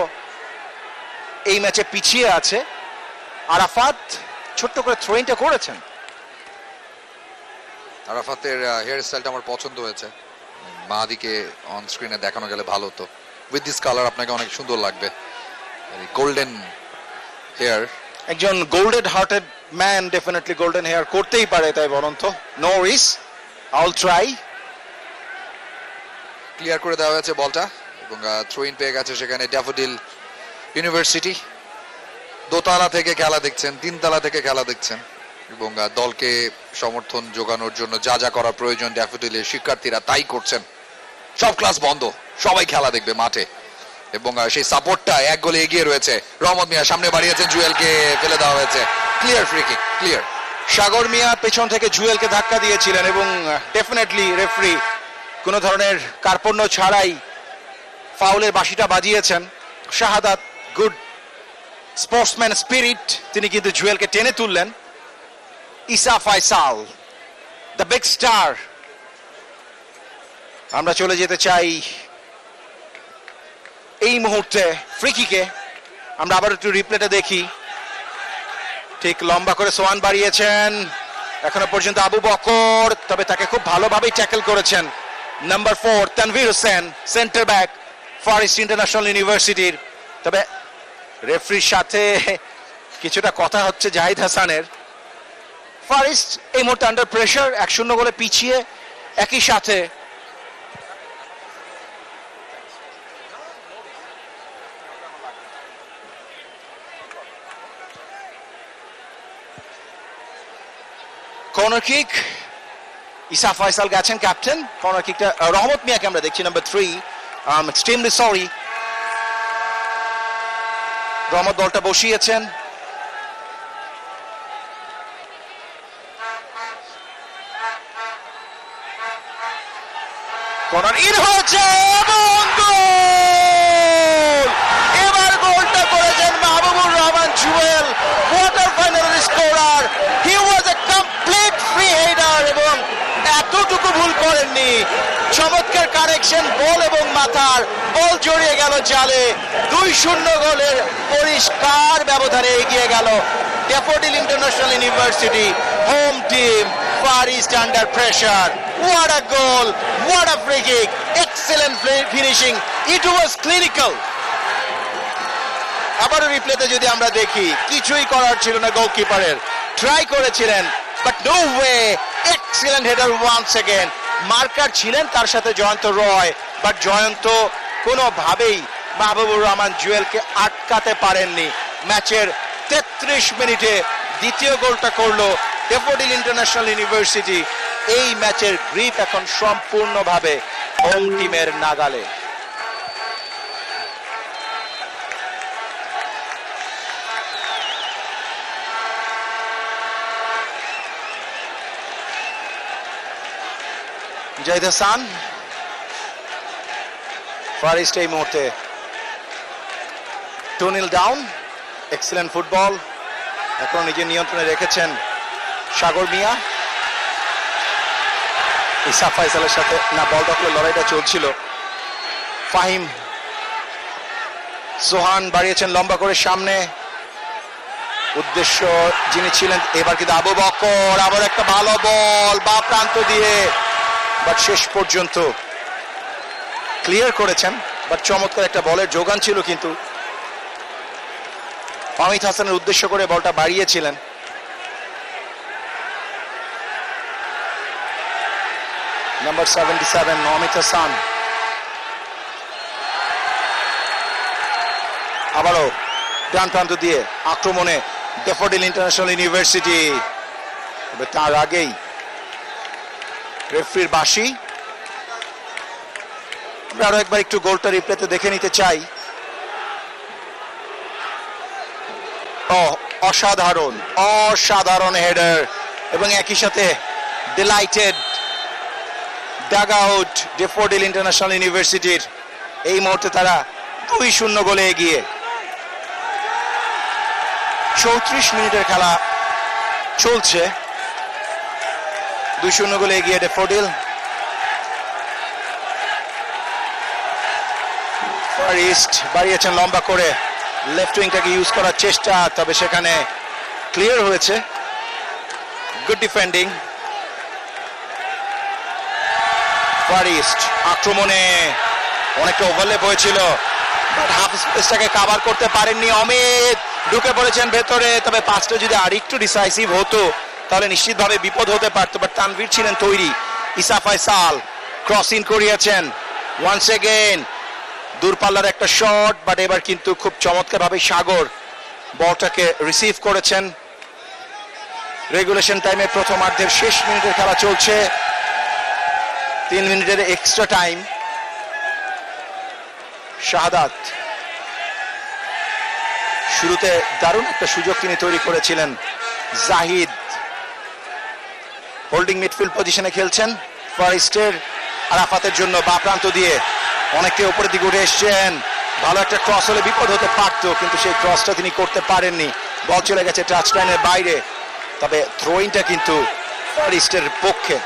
এই ম্যাচে পিছিয়ে আছে। আরাফাত ছোট্ট করে থ্রোইনটা করেছেন। আরাফাতের হেয়ার স্টাইলটা আমার পছন্দ হয়েছে, মাহাদিকে অন স্ক্রিনে দেখানো গেলে ভালো হতো। উইথ দিস কালার আপনাকে অনেক সুন্দর লাগবে, গোল্ডেন হেয়ার। একজন golden hearted man definitely golden hair করতেই পারে, তাই বরন্ত নো রিস, আইল ট্রাই। ক্লিয়ার করে দেওয়া হয়েছে বলটা এবং থ্রো ইন পেয়ে গেছে সেখানে ড্যাফোডিল ইউনিভার্সিটি। দোতলা থেকে খেলা দেখছেন, তিনতলা থেকে খেলা দেখছেন এবং দলকে সমর্থন যোগানোর জন্য যা যা করা প্রয়োজন ড্যাফোডিলের শিক্ষার্থীরা তাই করছেন। সব ক্লাস বন্ধ, সবাই খেলা দেখবে মাঠে এবং সেই সাপোর্টটা এক গোলে এগিয়ে রয়েছে। রহমত মিয়া সামনে বাড়িয়েছেন, জুয়েলকে ফেলে দেওয়া হয়েছে। Clear free kick, clear. Sagar Mia পেছন থেকে জুয়েলকে ধাক্কা দিয়েছিলেন এবং ডেফিনেটলি রেফারি কোনো ধরনের কার্পণ্য ছাড়াই ফাউলের বাঁশিটা বাজিয়েছেন। শাহাদাত, গুড স্পোর্টসম্যান স্পিরিট, তিনি কিন্তু জুয়েলকে টেনে তুললেন। ইসা ফাইসাল, দ্য বিগ স্টার। আমরা চলে যেতে চাই এই মুহূর্তে ফ্রি কিকে। আমরা আবার একটু রিপ্লেটা দেখি। ঠিক লম্বা করে সোয়ান বাড়িয়েছেন এখনো পর্যন্ত আবু বকর, তবে তাকে খুব ভালোভাবেই ট্যাকল করেছেন number 4 Tanvir Hossain, centre back first international ইউনিভার্সিটির। তবে রেফারির সাথে কিছুটা কথা হচ্ছে জাহিদ হাসানের। ফারিস্ট এই মুহূর্তে আন্ডার প্রেসার, 1-0 গোলে পিছিয়ে। একই সাথে কর্নার কিক, ইসা ফয়সাল গেছেন ক্যাপ্টেন। কর্নার কিকটা রহমত মিয়াকে আমরা দেখছি, নাম্বার 3। এক্সট্রিমলি সরি, রহমত বলটা বসিয়েছেন। কর্নার ইন হয়েছে এবং গোল! এবার গোলটা করেছেন মাহবুবুর রহমান জুয়েল, কোয়ার্টার ফাইনালের স্কোরার। হি ওয়াজ এ কমপ্লিট ফ্রি হেডার এবং এতটুকু ভুল করেননি। চমৎকার কারেকশন, বল এবং মাথার বল জড়িয়ে গেল জালে। 2-0 গোলের পরিষ্কার ব্যবধানে এগিয়ে গেল Daffodil International University. Home team Far East under pressure. What a goal! What a free kick! Excellent finishing. It was clinical. আবারও রিপ্লেতে যদি আমরা দেখি, কিছুই করার ছিল না গোলকিপারের। ট্রাই করেছিলেন, but no way. Excellent header once again. Marker ছিলেন তার সাথে জয়ন্ত রয়, বাট জয়ন্ত কোনোভাবেই মাহবুবুর রহমান জুয়েলকে আটকাতে পারেননি। ম্যাচের 33 মিনিটে দ্বিতীয় গোলটা করলো ড্যাফোডিল ইন্টারন্যাশনাল ইউনিভার্সিটি। এই ম্যাচের গ্রিপ এখন সম্পূর্ণভাবে হোম টিমের নাগালে। জাহিদ হাসান, ফার ইস্ট এই মুহূর্তে 2-0 ডাউন। এক্সিলেন্ট ফুটবল, এখন নিজের নিয়ন্ত্রণে রেখেছেন সাগর মিয়া। ইসা ফয়সালের সাথে না বল দখলের লড়াইটা চলছিল। ফাহিম, সোহান বাড়িয়েছেন লম্বা করে সামনে, উদ্দেশ্য যিনি ছিলেন এবার কিন্তু আবু বকর। আবার একটা ভালো বল বা প্রান্ত দিয়ে, বাট শেষ পর্যন্ত ক্লিয়ার করেছেন। বাট চমৎকার একটা বলের যোগান ছিল, কিন্তু অমিত হাসানের উদ্দেশ্য করে বলটা বাড়িয়েছিলেন। নাম্বার 77 অমিত হাসান। আবারও ডান প্রান্ত দিয়ে আক্রমণে ড্যাফোডিল ইন্টারন্যাশনাল ইউনিভার্সিটি। তবে তার আগেই রেফারির বাঁশি। আমরা আরো একবার একটু গোলটা রিপ্লেতে দেখে নিতে চাই। অসাধারণ অসাধারণ হেডার এবং একই সাথে delighted dugout Daffodil International ইউনিভার্সিটির। এই মুহূর্তে তারা 2-0 গোলে এগিয়ে। 34 মিনিটের খেলা চলছে, 2-0 গোলে এগিয়ে ড্যাফোডিল। ফার ইস্ট বাড়িয়েছেন লম্বা করে, লেফট উইংটাকে ইউজ করার চেষ্টা, তবে সেখানে ক্লিয়ার হয়েছে। Good defending. ফার ইস্ট আক্রমণে অনেকটা ওভারল্যাপ হয়েছিল, বাট হাফ স্পেসটাকে কভার করতে পারেননি অমিত। ঢুকে পড়েছেন ভেতরে, তবে পাসটা যদি আর একটু ডিসাইসিভ হতো তাহলে নিশ্চিতভাবে বিপদ হতে পারতো, বাট তানভীর ছিলেন তৈরি। ইসা ফয়সাল ক্রস ইন করিয়েছেন ওয়ান্স এগেইন। দূরপাল্লার একটা শট, বাট এবার কিন্তু খুব চমৎকারভাবে সাগর বলটাকে রিসিভ করেছেন। রেগুলেশন টাইমে প্রথমার্ধের শেষ মিনিটের খেলা চলছে, 3 মিনিটের এক্সট্রা টাইম। শাহাদাত শুরুতে দারুণ একটা সুযোগ তিনি তৈরি করেছিলেন। জাহিদ হোল্ডিং মিডফিল্ড পজিশনে খেলছেন ফার ইস্টের। আরাফাতের জন্য বা প্রান্ত দিয়ে অনেকটা উপরের দিকে উঠে এসছেন। ভালো একটা ক্রস হলে বিপদ হতে পারতো, কিন্তু সেই ক্রসটা তিনি করতে পারেননি। বল চলে গেছে টাচ লাইনের বাইরে, তবে থ্রোইংটা কিন্তু ফার ইস্টের পক্ষে।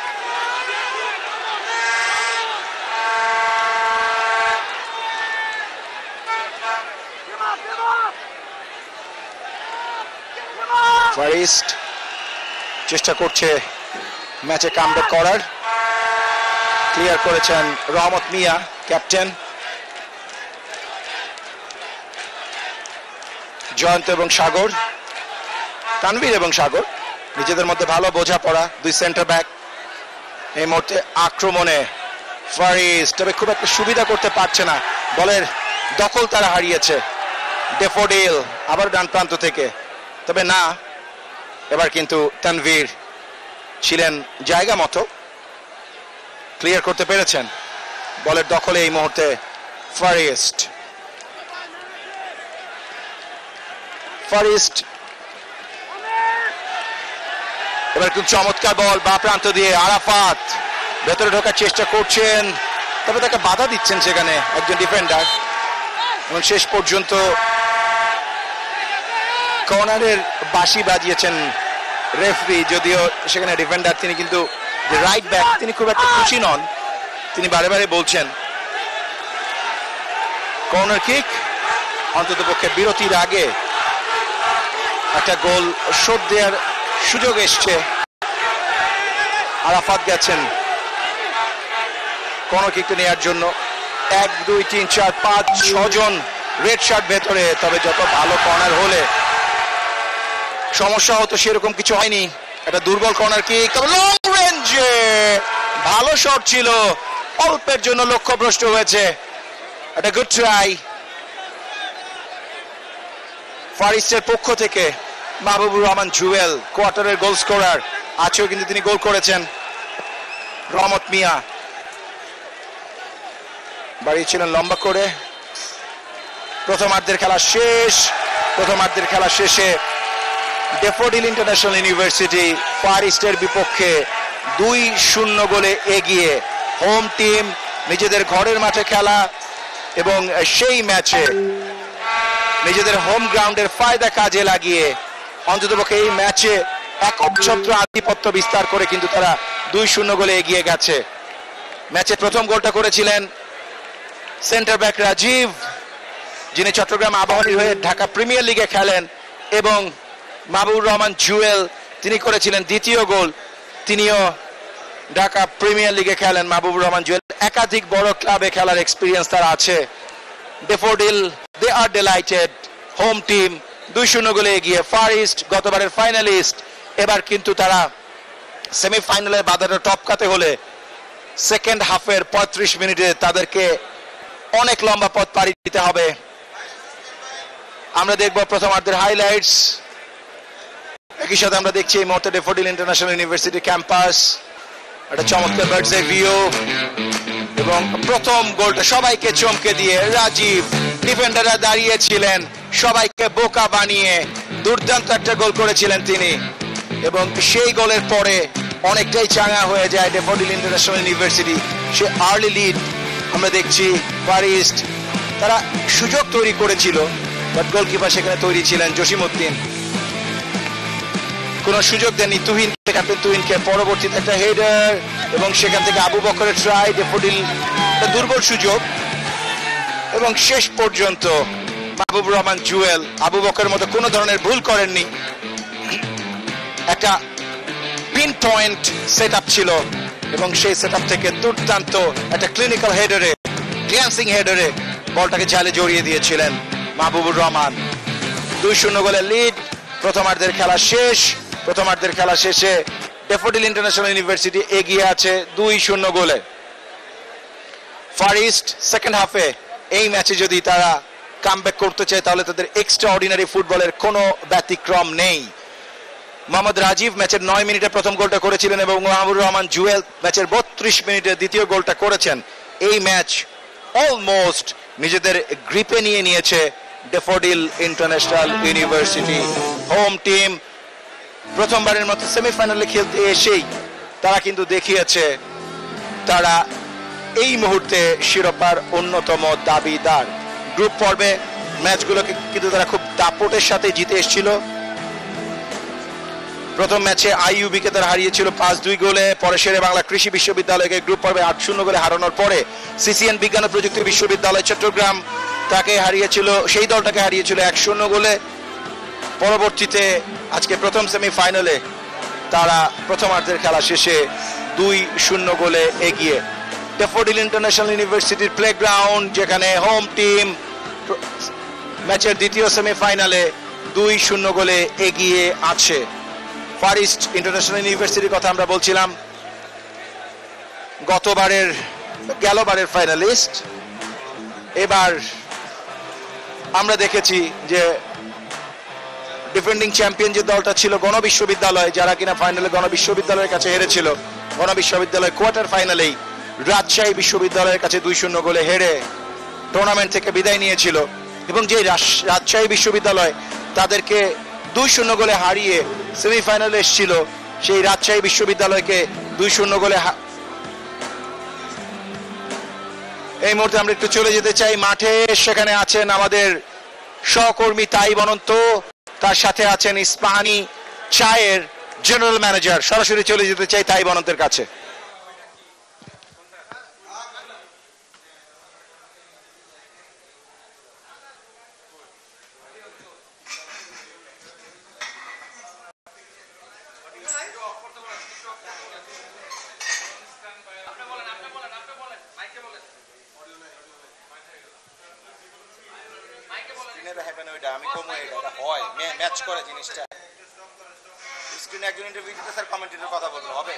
ফার ইস্ট চেষ্টা করছে ম্যাচে কামব্যাক করার। ক্লিয়ার করেছেন রহমত মিয়া, ক্যাপ্টেন। জয়ন্ত এবং সাগর, তানভীর এবং সাগর নিজেদের মধ্যে ভালো বোঝাপড়া, 2 সেন্টার ব্যাক। এই মুহূর্তে আক্রমণে ফার ইস্ট, তবে খুব একটা সুবিধা করতে পারছে না। বলের দখল তারা হারিয়েছে ড্যাফোডিল। আবার ডান প্রান্ত থেকে, তবে না, এবার কিন্তু তানভীর ছিলেন জায়গা মতো, ক্লিয়ার করতে পেরেছেন। বলের দখলে এই মুহূর্তে ফার ইস্ট। এবার খুব চমৎকার বল বা প্রান্ত দিয়ে আরাফাত ভেতরে ঢোকার চেষ্টা করছেন, তবে তাকে বাধা দিচ্ছেন সেখানে একজন ডিফেন্ডার, এবং শেষ পর্যন্ত কর্নারের বাঁশি বাজিয়েছেন রেফারি। যদিও সেখানে ডিফেন্ডার তিনি কিন্তু রাইট ব্যাক, তিনি খুব একটা খুশি নন, তিনি বারে বারে বলছেন কর্নার কিক অন্তত পক্ষে বিরতির আগে একটা গোল শোধ দেওয়ার সুযোগ এসছে। আরাফাত গেছেন কর্নার কিকটা নেওয়ার জন্য। 1 2 3 4 5 6 জন রেড শার্ট ভেতরে, তবে যত ভালো কর্নার হলে সমস্যা হতো সেরকম কিছু হয়নি। একটা দুর্বল কর্নার কিক, তবে লং রেঞ্জে ভালো শট ছিল, অল্পের জন্য লক্ষ্যভ্রষ্ট হয়েছে। একটা গুড ট্রাই ফার ইস্টের পক্ষ থেকে। মাহবুবুর রহমান জুয়েল কোয়ার্টারের গোল স্কোরার, আজকেও কিন্তু তিনি গোল করেছেন। রহমত মিয়া বাড়িয়েছিলেন লম্বা করে। প্রথমার্ধের খেলা শেষে ডেফোডিল ইন্টারন্যাশনাল ইউনিভার্সিটি ফার ইস্টের বিপক্ষে 2-0 গোলে এগিয়ে। হোম টিম, নিজেদের ঘরের মাঠে খেলা, এবং সেই ম্যাচে নিজেদের হোম গ্রাউন্ডের ফায়দা কাজে লাগিয়ে অন্ততপক্ষে এই ম্যাচে একচ্ছত্র আধিপত্য বিস্তার করে কিন্তু তারা 2-0 গোলে এগিয়ে গেছে। ম্যাচের প্রথম গোলটা করেছিলেন সেন্টার ব্যাক রাজীব, যিনি চট্টগ্রাম আবাহনীর হয়ে ঢাকা প্রিমিয়ার লিগে খেলেন, এবং মাহবুবুর রহমান জুয়েল তিনি করেছিলেন দ্বিতীয় গোল, তিনিও ঢাকা প্রিমিয়ার লিগে খেলেন। মাহবুবুর রহমান জুয়েল একাধিক বড় ক্লাবে খেলার এক্সপিরিয়েন্স তার আছে। ডেফোডিল দে আর ডিলাইটেড, হোম টিম 2-0 গোলে এগিয়ে। ফার ইস্ট গতবারের ফাইনালিস্ট, এবার কিন্তু তারা সেমিফাইনালের বাধাটা টপকাতে হলে সেকেন্ড হাফের 35 মিনিটে তাদেরকে অনেক লম্বা পথ পাড়ি দিতে হবে। আমরা দেখব প্রথমার্ধের হাইলাইটস, একই সাথে আমরা দেখছি এই মুহূর্তে ডেফোডিল ইন্টারন্যাশনাল ইউনিভার্সিটি ক্যাম্পাস, একটা চমৎকার বার্ডস আই ভিউ, এবং প্রথম গোলটা সবাইকে চমকে দিয়ে রাজীব, ডিফেন্ডাররা দাঁড়িয়েছিলেন, সবাইকে বোকা বানিয়ে দুর্দান্ত একটা গোল করেছিলেন তিনি, এবং সেই গোলের পরে অনেকটাই চাঙা হয়ে যায় ডেফোডিল ইন্টারন্যাশনাল ইউনিভার্সিটি। সে আর্লি লিড আমরা দেখছি। ফার ইস্ট তারা সুযোগ তৈরি করেছিল, বাট গোলকিপার সেখানে তৈরি ছিলেন জসিমউদ্দিন, কোন সুযোগ দেননি তুহিনকে, ক্যাপ্টেন তুহিনকে। পরবর্তীতে একটা হেডার, এবং সেখান থেকে আবু বকরের ট্রাই, ডেফোডিল একটা দুর্বল সুযোগ, এবং শেষ পর্যন্ত মাহবুবুর রহমান জুয়েল আবু বকরের মতো কোনো ধরনের ভুল করেননি। একটা পিন পয়েন্ট সেট আপ ছিল, এবং সেই সেট আপ থেকে দুর্দান্ত একটা ক্লিনিক্যাল হেডারে, গ্ল্যান্সিং হেডারে বলটাকে জালে জড়িয়ে দিয়েছিলেন মাহবুবুর রহমান। 2-0 গোলে লিড। প্রথমার্ধের খেলা শেষে ডেফোডিল ইন্টারন্যাশনাল ইউনিভার্সিটি এগিয়ে আছে 2-0 গোলে। ফার ইস্ট সেকেন্ড হাফে এই ম্যাচে যদি তারা কামব্যাক করতে চায় তাহলে তাদের এক্সট্রা অর্ডিনারি ফুটবলের কোনো ব্যতিক্রম নেই। মোহাম্মদ রাজীব ম্যাচের 9 মিনিটে প্রথম গোলটা করেছিলেন, এবং মাহবুবুর রহমান জুয়েল ম্যাচের 32 মিনিটে দ্বিতীয় গোলটা করেছেন। এই ম্যাচ অলমোস্ট নিজেদের গ্রিপে নিয়ে নিয়েছে daffodil international University. Home team প্রথমবারের মতো সেমিফাইনালে খেলতে এসেই তারা কিন্তু দেখিয়েছে তারা এই মুহূর্তে শিরোপার অন্যতম দাবিদার। গ্রুপ পর্বে ম্যাচগুলোকে কিন্তু তারা খুব দাপটের সাথে জিতে এসেছিল। প্রথম ম্যাচে আইইউবিকে তারা হারিয়েছিল 5-2 গোলে, পরে শেরে বাংলা কৃষি বিশ্ববিদ্যালয়কে গ্রুপ পর্বে 8-0 গোলে হারানোর পরে সিসিএন বিজ্ঞান ও প্রযুক্তি বিশ্ববিদ্যালয় চট্টগ্রাম সেই দলটাকে হারিয়েছিল 1-0 গোলে। পরবর্তীতে আজকে প্রথম সেমিফাইনালে তারা প্রথমার্ধের খেলা শেষে 2-0 গোলে এগিয়ে। ডেফোডিল ইন্টারন্যাশনাল ইউনিভার্সিটির প্লেগ্রাউন্ড, যেখানে হোম টিম ম্যাচের দ্বিতীয় সেমিফাইনালে 2-0 গোলে এগিয়ে আছে। ফার ইস্ট ইন্টারন্যাশনাল ইউনিভার্সিটির কথা আমরা বলছিলাম, গেলবারের ফাইনালিস্ট। এবার আমরা দেখেছি যে ডিফেন্ডিং চ্যাম্পিয়ন যে দলটা ছিল গণবিশ্ববিদ্যালয়, যারা কিনা ফাইনালে গণবিশ্ববিদ্যালয়ের কাছে হেরেছিল, গণবিশ্ববিদ্যালয় কোয়ার্টার ফাইনালেই রাজশাহী বিশ্ববিদ্যালয়ের কাছে 2-0 গোলে হেরে টুর্নামেন্ট থেকে বিদায় নিয়েছিল। এবং যে রাজশাহী বিশ্ববিদ্যালয় তাদেরকে 2-0 গোলে হারিয়ে সেমিফাইনালে এসেছিল, সেই রাজশাহী বিশ্ববিদ্যালয়কে 2-0 গোলে এই মুহূর্তে আমরা একটু চলে যেতে চাই মাঠে। সেখানে আছেন আমাদের সহকর্মী তাইব অনন্ত, তার সাথে আছেন ইস্পাহানি চায়ের জেনারেল ম্যানেজার। সরাসরি চলে যেতে চাই তাইব অনন্তের কাছে। আমি কম এটা হয় ম্যাচ করে জিনিসটা স্ক্রিনে একজন ইন্টারভিউ দিতে স্যার কমেন্টেটর কথা বলতে হবে।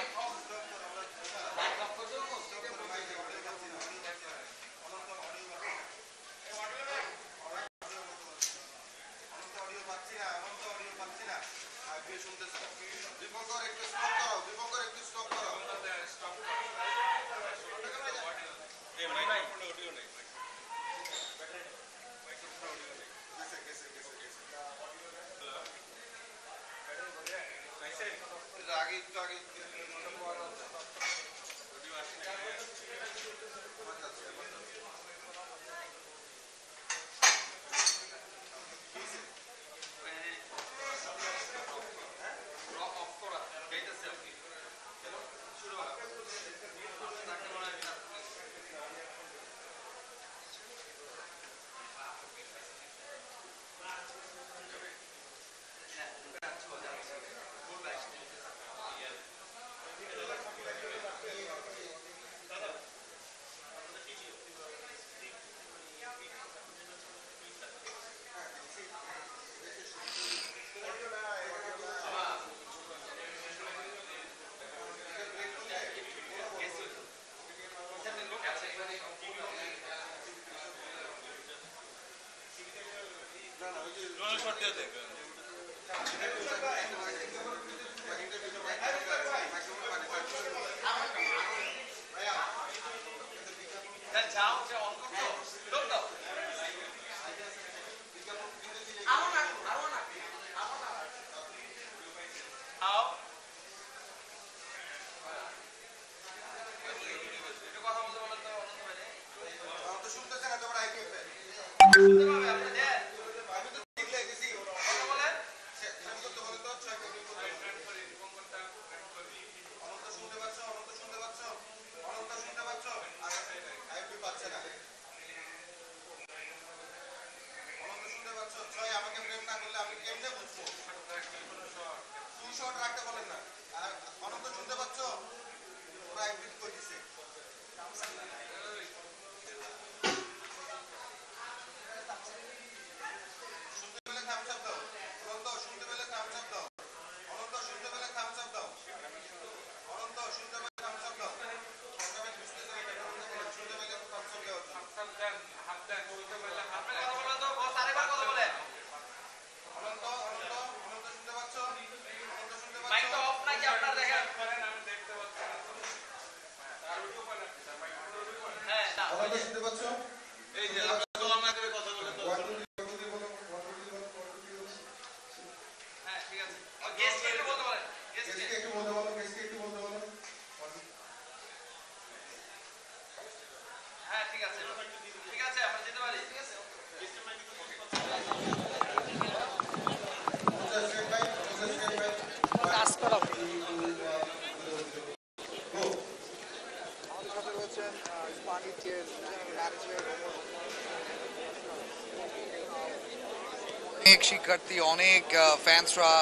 অনেক শিক্ষার্থী, অনেক ফ্যান্সরা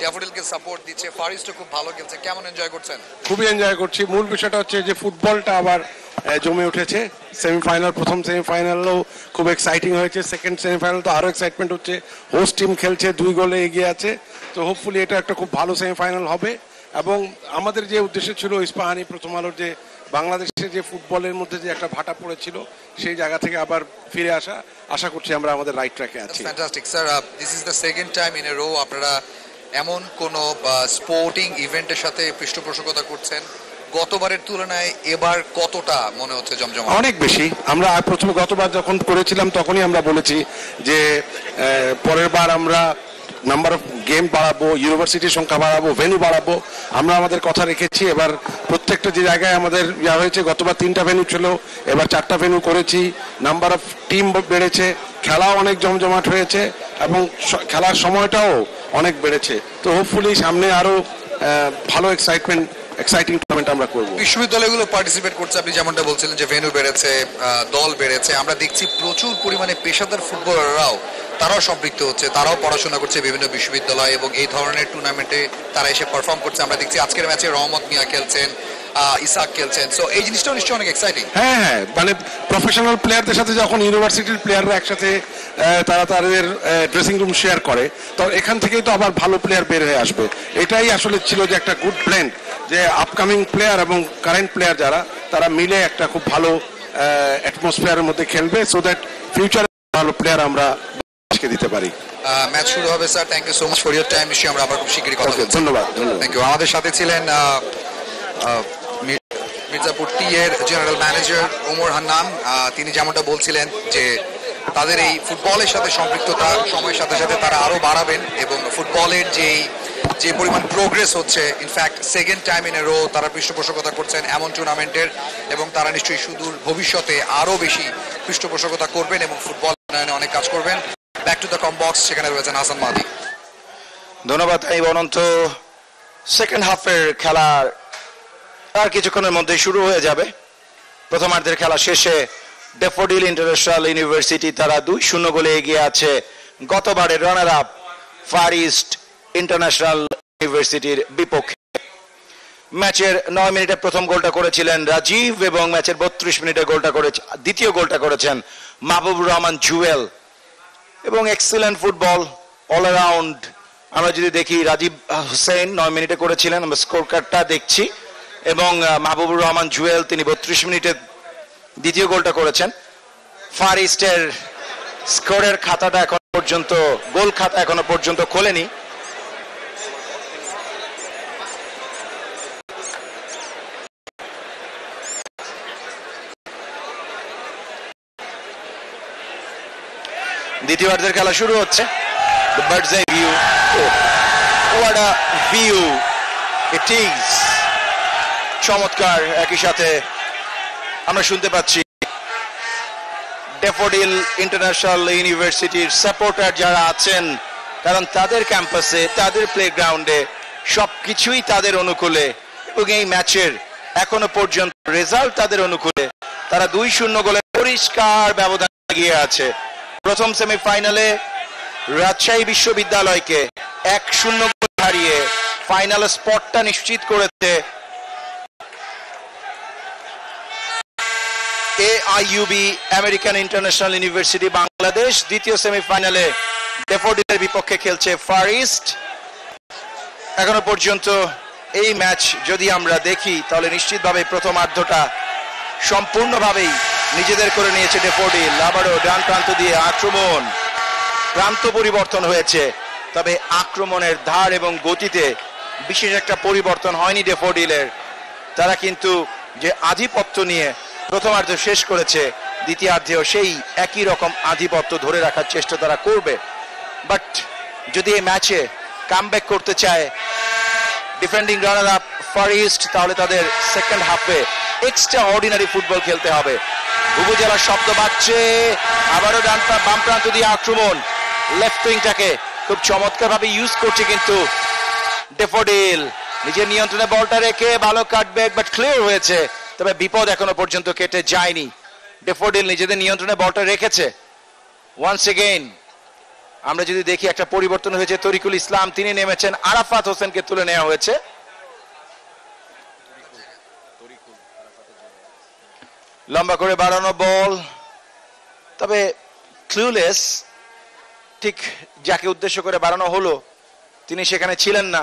ড্যাফোডিলকে সাপোর্ট দিচ্ছে। ফারিস্টও খুব ভালো খেলছে, কেমন এনজয় করছেন? খুবই এনজয় করছি। মূল বিষয়টা হচ্ছে যে ফুটবলটা আবার জমে উঠেছে। সেমিফাইনাল, প্রথম সেমিফাইনালও খুব এক্সাইটিং হয়েছে, সেকেন্ড সেমিফাইনাল তো আরও এক্সাইটমেন্ট হচ্ছে। হোস্ট টিম খেলছে, 2 গোলে এগিয়ে আছে। তো হোপফুলি এটা একটা খুব ভালো সেমিফাইনাল হবে। এবং আমাদের যে উদ্দেশ্য ছিল ইস্পাহানি প্রথম আলোর যে বাংলাদেশের যে ফুটবলের মধ্যে যে একটা ভাটা পড়েছিল সেই জায়গা থেকে আবার ফিরে আশা করছি আমরা আমাদের রাইট ট্র্যাকে আছি। Fantastic sir, this is the second time in a row আপনারা এমন কোন স্পোর্টিং ইভেন্টের সাথে পৃষ্ঠপোষকতা করছেন, গতবারের তুলনায় এবার কতটা মনে হচ্ছে জমজমা? অনেক বেশি। আমরা প্রথমে গতবার যখন করেছিলাম তখনই আমরা বলেছি যে পরের বার আমরা নাম্বার অফ গেম বাড়াবো, ইউনিভার্সিটির সংখ্যা বাড়াবো, ভেন্যু বাড়াবো। আমরা আমাদের কথা রেখেছি। এবার প্রত্যেকটা যে জায়গায় আমাদের ইয়া হয়েছে, গতবার 3টা ভেন্যু ছিল, এবার 4টা ভেন্যু করেছি। নাম্বার অফ টিম বেড়েছে, খেলাও অনেক জমজমাট হয়েছে এবং খেলার সময়টাও অনেক বেড়েছে। তো হোপফুলি সামনে আরো ভালো এক্সাইটিং টুর্নামেন্ট আমরা করব। বিশ্ববিদ্যালয়গুলো পার্টিসিপেট করছে, আপনি যেমনটা বলছিলেন যে ভেন্যু বেড়েছে, দল বেড়েছে। আমরা দেখছি প্রচুর পরিমাণে পেশাদার ফুটবলাররাও তারাও সম্পৃক্ত হচ্ছে, তারাও পড়াশোনা করছে বিভিন্ন বিশ্ববিদ্যালয় এবং এই ধরনের টুর্নামেন্টে তারা এসে পারফর্ম করছে। আমরা দেখছি আজকের ম্যাচে রহমত মিয়া খেলছেন, ইসাক খেলছেন। সো এই জিনিসটাও নিশ্চয়ই অনেক এক্সাইটিং। হ্যাঁ, মানে প্রফেশনাল প্লেয়ারদের সাথে যখন ইউনিভার্সিটির প্লেয়াররা একসাথে তারা তাদের ড্রেসিং রুম শেয়ার করে, তো এখান থেকেই তো আবার ভালো প্লেয়ার বের হয়ে আসবে। এটাই আসলে ছিল যে একটা গুড ব্লেন্ড, যে আপকামিং প্লেয়ার এবং কারেন্ট প্লেয়ার যারা তারা মিলে একটা খুব ভালো অ্যাটমসফিয়ারের মধ্যে খেলবে, সো দ্যাট ফিউচারে ভালো প্লেয়ার আমরা দিতে পারি। ম্যাচ শুরু হবে sir, thank you so much for your time. নিশ্চয়ই আমরা আবার খুব শীঘ্রই কথা বলবো। ধন্যবাদ। Thank you. আমাদের সাথে ছিলেন মির্জাপুর টি এর জেনারেল ম্যানেজার ওমর হান্নান। তিনি যেমনটা বলছিলেন যে তাদের এই ফুটবলের সাথে সম্পৃক্ততা সময়ের সাথে সাথে তারা আরো বাড়াবেন এবং ফুটবলের যে পরিমাণ প্রোগ্রেস হচ্ছে, in fact second time in a row তারা পৃষ্ঠপোষকতা করছেন এমন টুর্নামেন্টের, এবং তারা নিশ্চয়ই সুদূর ভবিষ্যতে আরো বেশি পৃষ্ঠপোষকতা করবেন এবং ফুটবল উন্নয়নে অনেক কাজ করবেন। ব্যাক টু দ্য কমবক্স, সেখানে রয়েছেন হাসান মাহদি। ধন্যবাদ অনন্ত। সেকেন্ড হাফের খেলার আর কিছুক্ষণের মধ্যে শুরু হয়ে যাবে। প্রথমার্ধের খেলা শেষে ড্যাফোডিল ইন্টারন্যাশনাল ইউনিভার্সিটি তারা 2-0 গোলে এগিয়ে আছে গতবারের runner up Far East International ইউনিভার্সিটির বিপক্ষে। ম্যাচের 9 মিনিটে প্রথম গোলটা করেছিলেন রাজীব এবং ম্যাচের 32 মিনিটে দ্বিতীয় গোলটা করেছেন মাহবুবুর রহমান জুয়েল। এবং এক্সিলেন্ট ফুটবল অল অ্যারাউন্ড। আমরা যদি দেখি রাজীব হোসেন 9 মিনিটে করেছিলেন, আমরা স্কোর কার্ডটা দেখছি, এবং মাহবুবুর রহমান জুয়েল তিনি 32 মিনিটে দ্বিতীয় গোলটা করেছেন। ফার ইস্টের স্কোরের খাতাটা গোল খাতা এখনো পর্যন্ত খোলেনি। দ্বিতীয়ার্ধের খেলা শুরু হচ্ছে। The bird's eye view. Oh, what a view it is. চমৎকার। একই সাথে আমরা শুনতে পাচ্ছি ড্যাফোডিল ইন্টারন্যাশনাল ইউনিভার্সিটির সাপোর্টার যারা আছেন, কারণ তাদের ক্যাম্পাসে তাদের প্লেগ্রাউন্ডে সবকিছুই তাদের অনুকূলে এবং এই ম্যাচের এখনো পর্যন্ত রেজাল্ট তাদের অনুকূলে। তারা 2-0 গোলে পরিষ্কার ব্যবধান এগিয়ে আছে। প্রথম সেমিফাইনালে রাজশাহী বিশ্ববিদ্যালয়কে 1-0 গোলে হারিয়ে ফাইনাল স্পটটা নিশ্চিত করেছে AIUB American international university Bangladesh. দ্বিতীয় সেমিফাইনালে ড্যাফোডিলের বিপক্ষে খেলছে ফার ইস্ট। এখনো পর্যন্ত এই ম্যাচ যদি আমরা দেখি তাহলে নিশ্চিতভাবে প্রথমার্ধটা সম্পূর্ণভাবেই নিজেদের করে নিয়েছে ড্যাফোডিল। আবারও ডান প্রান্ত দিয়ে আক্রমণ, প্রান্ত পরিবর্তন হয়েছে, তবে আক্রমণের ধার এবং গতিতে বিশেষ একটা পরিবর্তন হয়নি ড্যাফোডিলের। তারা কিন্তু যে আধিপত্য নিয়ে প্রথমার্ধ শেষ করেছে, দ্বিতীয়ার্ধেও সেই একই রকম আধিপত্য ধরে রাখার চেষ্টা তারা করবে। বাট যদি এই ম্যাচে কামব্যাক করতে চায় defending runner up Far East, তাহলে তাদের সেকেন্ড হাফে এক্সট্রা অর্ডিনারি ফুটবল খেলতে হবে। উপজেলার শব্দ বাজছে, আবারও বাম প্রান্ত দিয়ে আক্রমণ, লেফট উইংটাকে খুব চমৎকার ভাবে ইউজ করছে কিন্তু ড্যাফোডিল। নিজের নিয়ন্ত্রণে বলটা রেখে ভালো কাটব্যাক, বাট ক্লিয়ার হয়েছে, তবে বিপদ এখনো পর্যন্ত কেটে যায়নি। ড্যাফোডিল নিজেদের নিয়ন্ত্রণে বলটা রেখেছে। ওয়ান্স এগেইন আমরা যদি দেখি একটা পরিবর্তন হয়েছে, তরিকুল ইসলাম তিনি নেমেছেন, আরাফাত হোসেনকে তুলে নেওয়া হয়েছে। লম্বা করে বাড়ানো বল, তবে ক্লুলেস, ঠিক যাকে উদ্দেশ্য করে বাড়ানো হলো তিনি সেখানে ছিলেন না,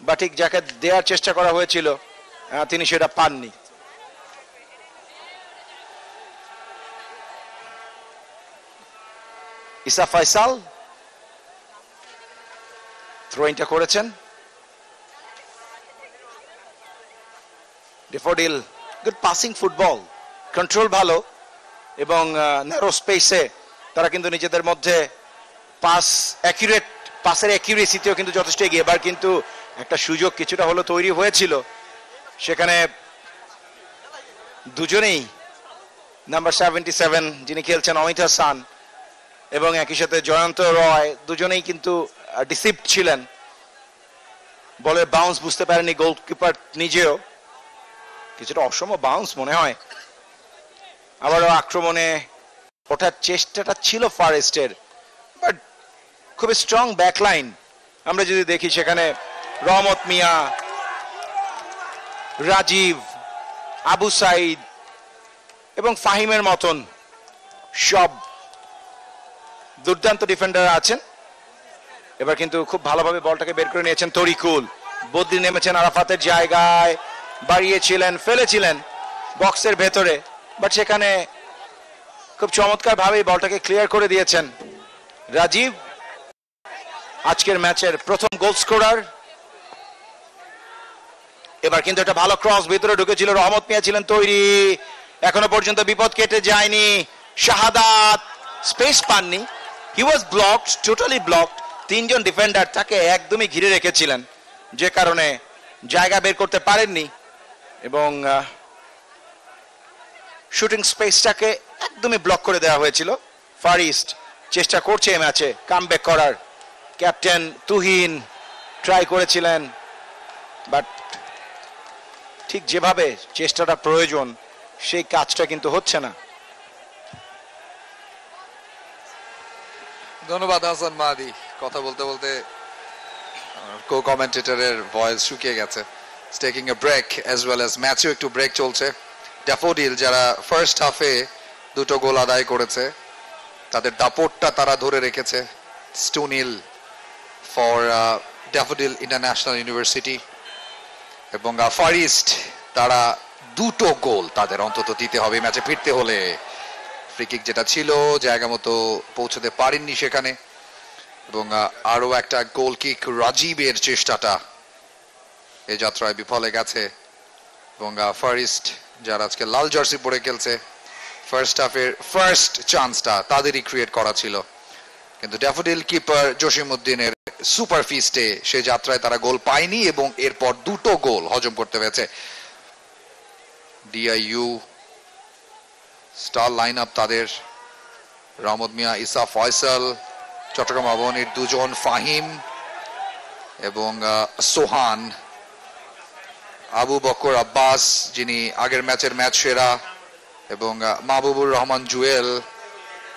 বা ঠিক যাকে দেওয়ার চেষ্টা করা হয়েছিল তিনি সেটা পাননি। ইসা ফয়সাল থ্রোইনটা করেছেন। Daffodil good passing football, control ভালো এবং ন্যারো স্পেসে তারা কিন্তু নিজেদের মধ্যে পাসের অ্যাকিউরেসিতেও কিন্তু যথেষ্ট এগিয়ে। এবার কিন্তু একটা সুযোগ কিছুটা হলো তৈরি হয়েছিল, সেখানে দুজনেই নাম্বার 77 যিনি খেলছেন অমিত হাসান এবং একই সাথে জয়ন্ত রয় দুজনেই কিন্তু ডিসিপ্ট ছিলেন। বলের বাউন্স বুঝতে পারেনি গোলকিপার নিজেও, কিছুটা অসম বাউন্স মনে হয়। আবারও আক্রমণে ওঠার চেষ্টাটা ছিল ফরেস্টের, বাট খুবই স্ট্রং ব্যাকলাইন আমরা যদি দেখি সেখানে রহমত মিয়া, রাজীব, আবু সাইদ এবং ফাহিমের মতন সব দুর্দান্ত ডিফেন্ডার আছেন। এবার কিন্তু খুব ভালোভাবে বলটাকে বের করে নিয়েছেন তরিকুল, বদলি নেমেছেন আরাফাতের জায়গায়, বাড়িয়েছিলেন, ফেলেছিলেন বক্সের ভেতরে, বাট সেখানে খুব চমৎকার ভাবে বলটাকে ক্লিয়ার করে দিয়েছেন রাজীব, আজকের ম্যাচের প্রথম গোল স্কোরার। এবার কিন্তু একটা ভালো ক্রস ভিতরে ঢুকেছিল, রহমত মিয়া ছিলেন তৈরি, এখনো পর্যন্ত বিপদ কেটে যায়নি। শাহাদাত স্পেস পাননি, হি ওয়াজ ব্লকড, টোটালি ব্লকড। তিনজন ডিফেন্ডার তাকে একদমই ঘিরে রেখেছিলেন, যে কারণে জায়গা বের করতে পারেননি এবং শুটিং স্পেসটাকে একদমই ব্লক করে দেওয়া হয়েছিল। ফার ইস্ট চেষ্টা করছে এই ম্যাচে কামব্যাক করার, ক্যাপ্টেন তুহিন ট্রাই করেছিলেন, বাট ঠিক যেভাবে চেষ্টাটা প্রয়োজন সেই কাজটা কিন্তু হচ্ছে না। ধন্যবাদ হাসান মাহাদি। কথা বলতে বলতে কো কমেন্টেটরের ভয়েস শুকিয়ে গেছে। Taking a break as well as ম্যাচেও একটু ব্রেক চলছে। ড্যাফোডিল যারা ফার্স্ট হাফে দুটো গোল আদায় করেছে তাদের দাপটটা তারা ধরে রেখেছে। 2-0 ফর ড্যাফোডিল ইন্টারন্যাশনাল ইউনিভার্সিটি এবং ফার ইস্ট তারা দুটো গোল তাদের অন্তত দিতে হবে ম্যাচে ফিরতে হলে। ফ্রি কিক যেটা ছিল জায়গা মতো পৌঁছতে পারেননি সেখানে, এবং আরো একটা গোল কিক রাজীবের চেষ্টাটা এই যাত্রায় বিফলে গেছে। এবং ফার ইস্ট যারা আজকে লাল জার্সি পরে খেলছে, ফার্স্ট হাফের ফার্স্ট চান্সটা তাদেরই ক্রিয়েট করা ছিল, কিন্তু ড্যাফোডিল কিপার জসিমউদ্দিনের সুপার ফিস্টে সে যাত্রায় তারা গোল পায়নি এবং এরপর দুটো গোল হজম করতে হয়েছে। ডিআইইউ স্টার লাইন আপ তাদের, রহমত মিয়া, ইসা ফয়সাল, চট্টগ্রাম আবাহনীর দুজন ফাহিম এবং সোহান, আবু বকর আব্বাস যিনি আগের ম্যাচের ম্যাচ সেরা, এবং মাহবুবুর রহমান জুয়েল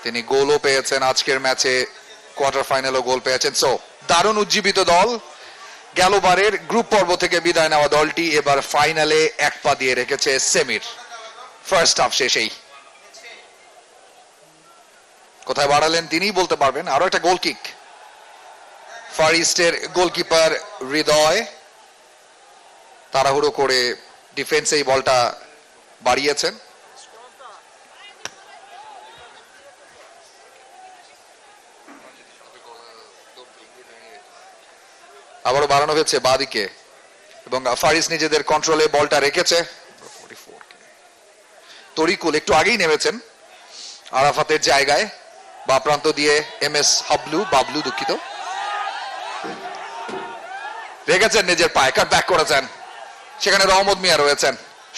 তিনি গোলও পেয়েছেন আজকের ম্যাচে, কোয়ার্টার ফাইনালও গোল পেয়েছেন। সো দারুণ উজ্জীবিত দল। গেলবারের গ্রুপ পর্ব থেকে বিদায় নেওয়া দলটি এবার ফাইনালে এক পা দিয়ে রেখেছে সেমির ফার্স্ট হাফ শেষেই। কোথায় বাড়ালেন তিনিই বলতে পারবেন। আরো একটা গোল কিক, ফার ইস্টের গোলকিপার হৃদয় তাড়াহুড়ো করে ডিফেন্সে এই বলটা বাড়িয়েছেন। আবারও বাড়ানো হয়েছে বাদিকে এবং ফার ইস্ট নিজেদের কন্ট্রোলে বলটা রেখেছে। তরিকুল একটু আগেই নেমেছেন আরাফাতের জায়গায়, বা প্রান্ত দিয়ে এমএস বাবলু দুঃখিত, রেখেছেন নিজের পায়ে, কাট ব্যাক করেছেন। সেখানে রহমত মিয়া রয়েছেন।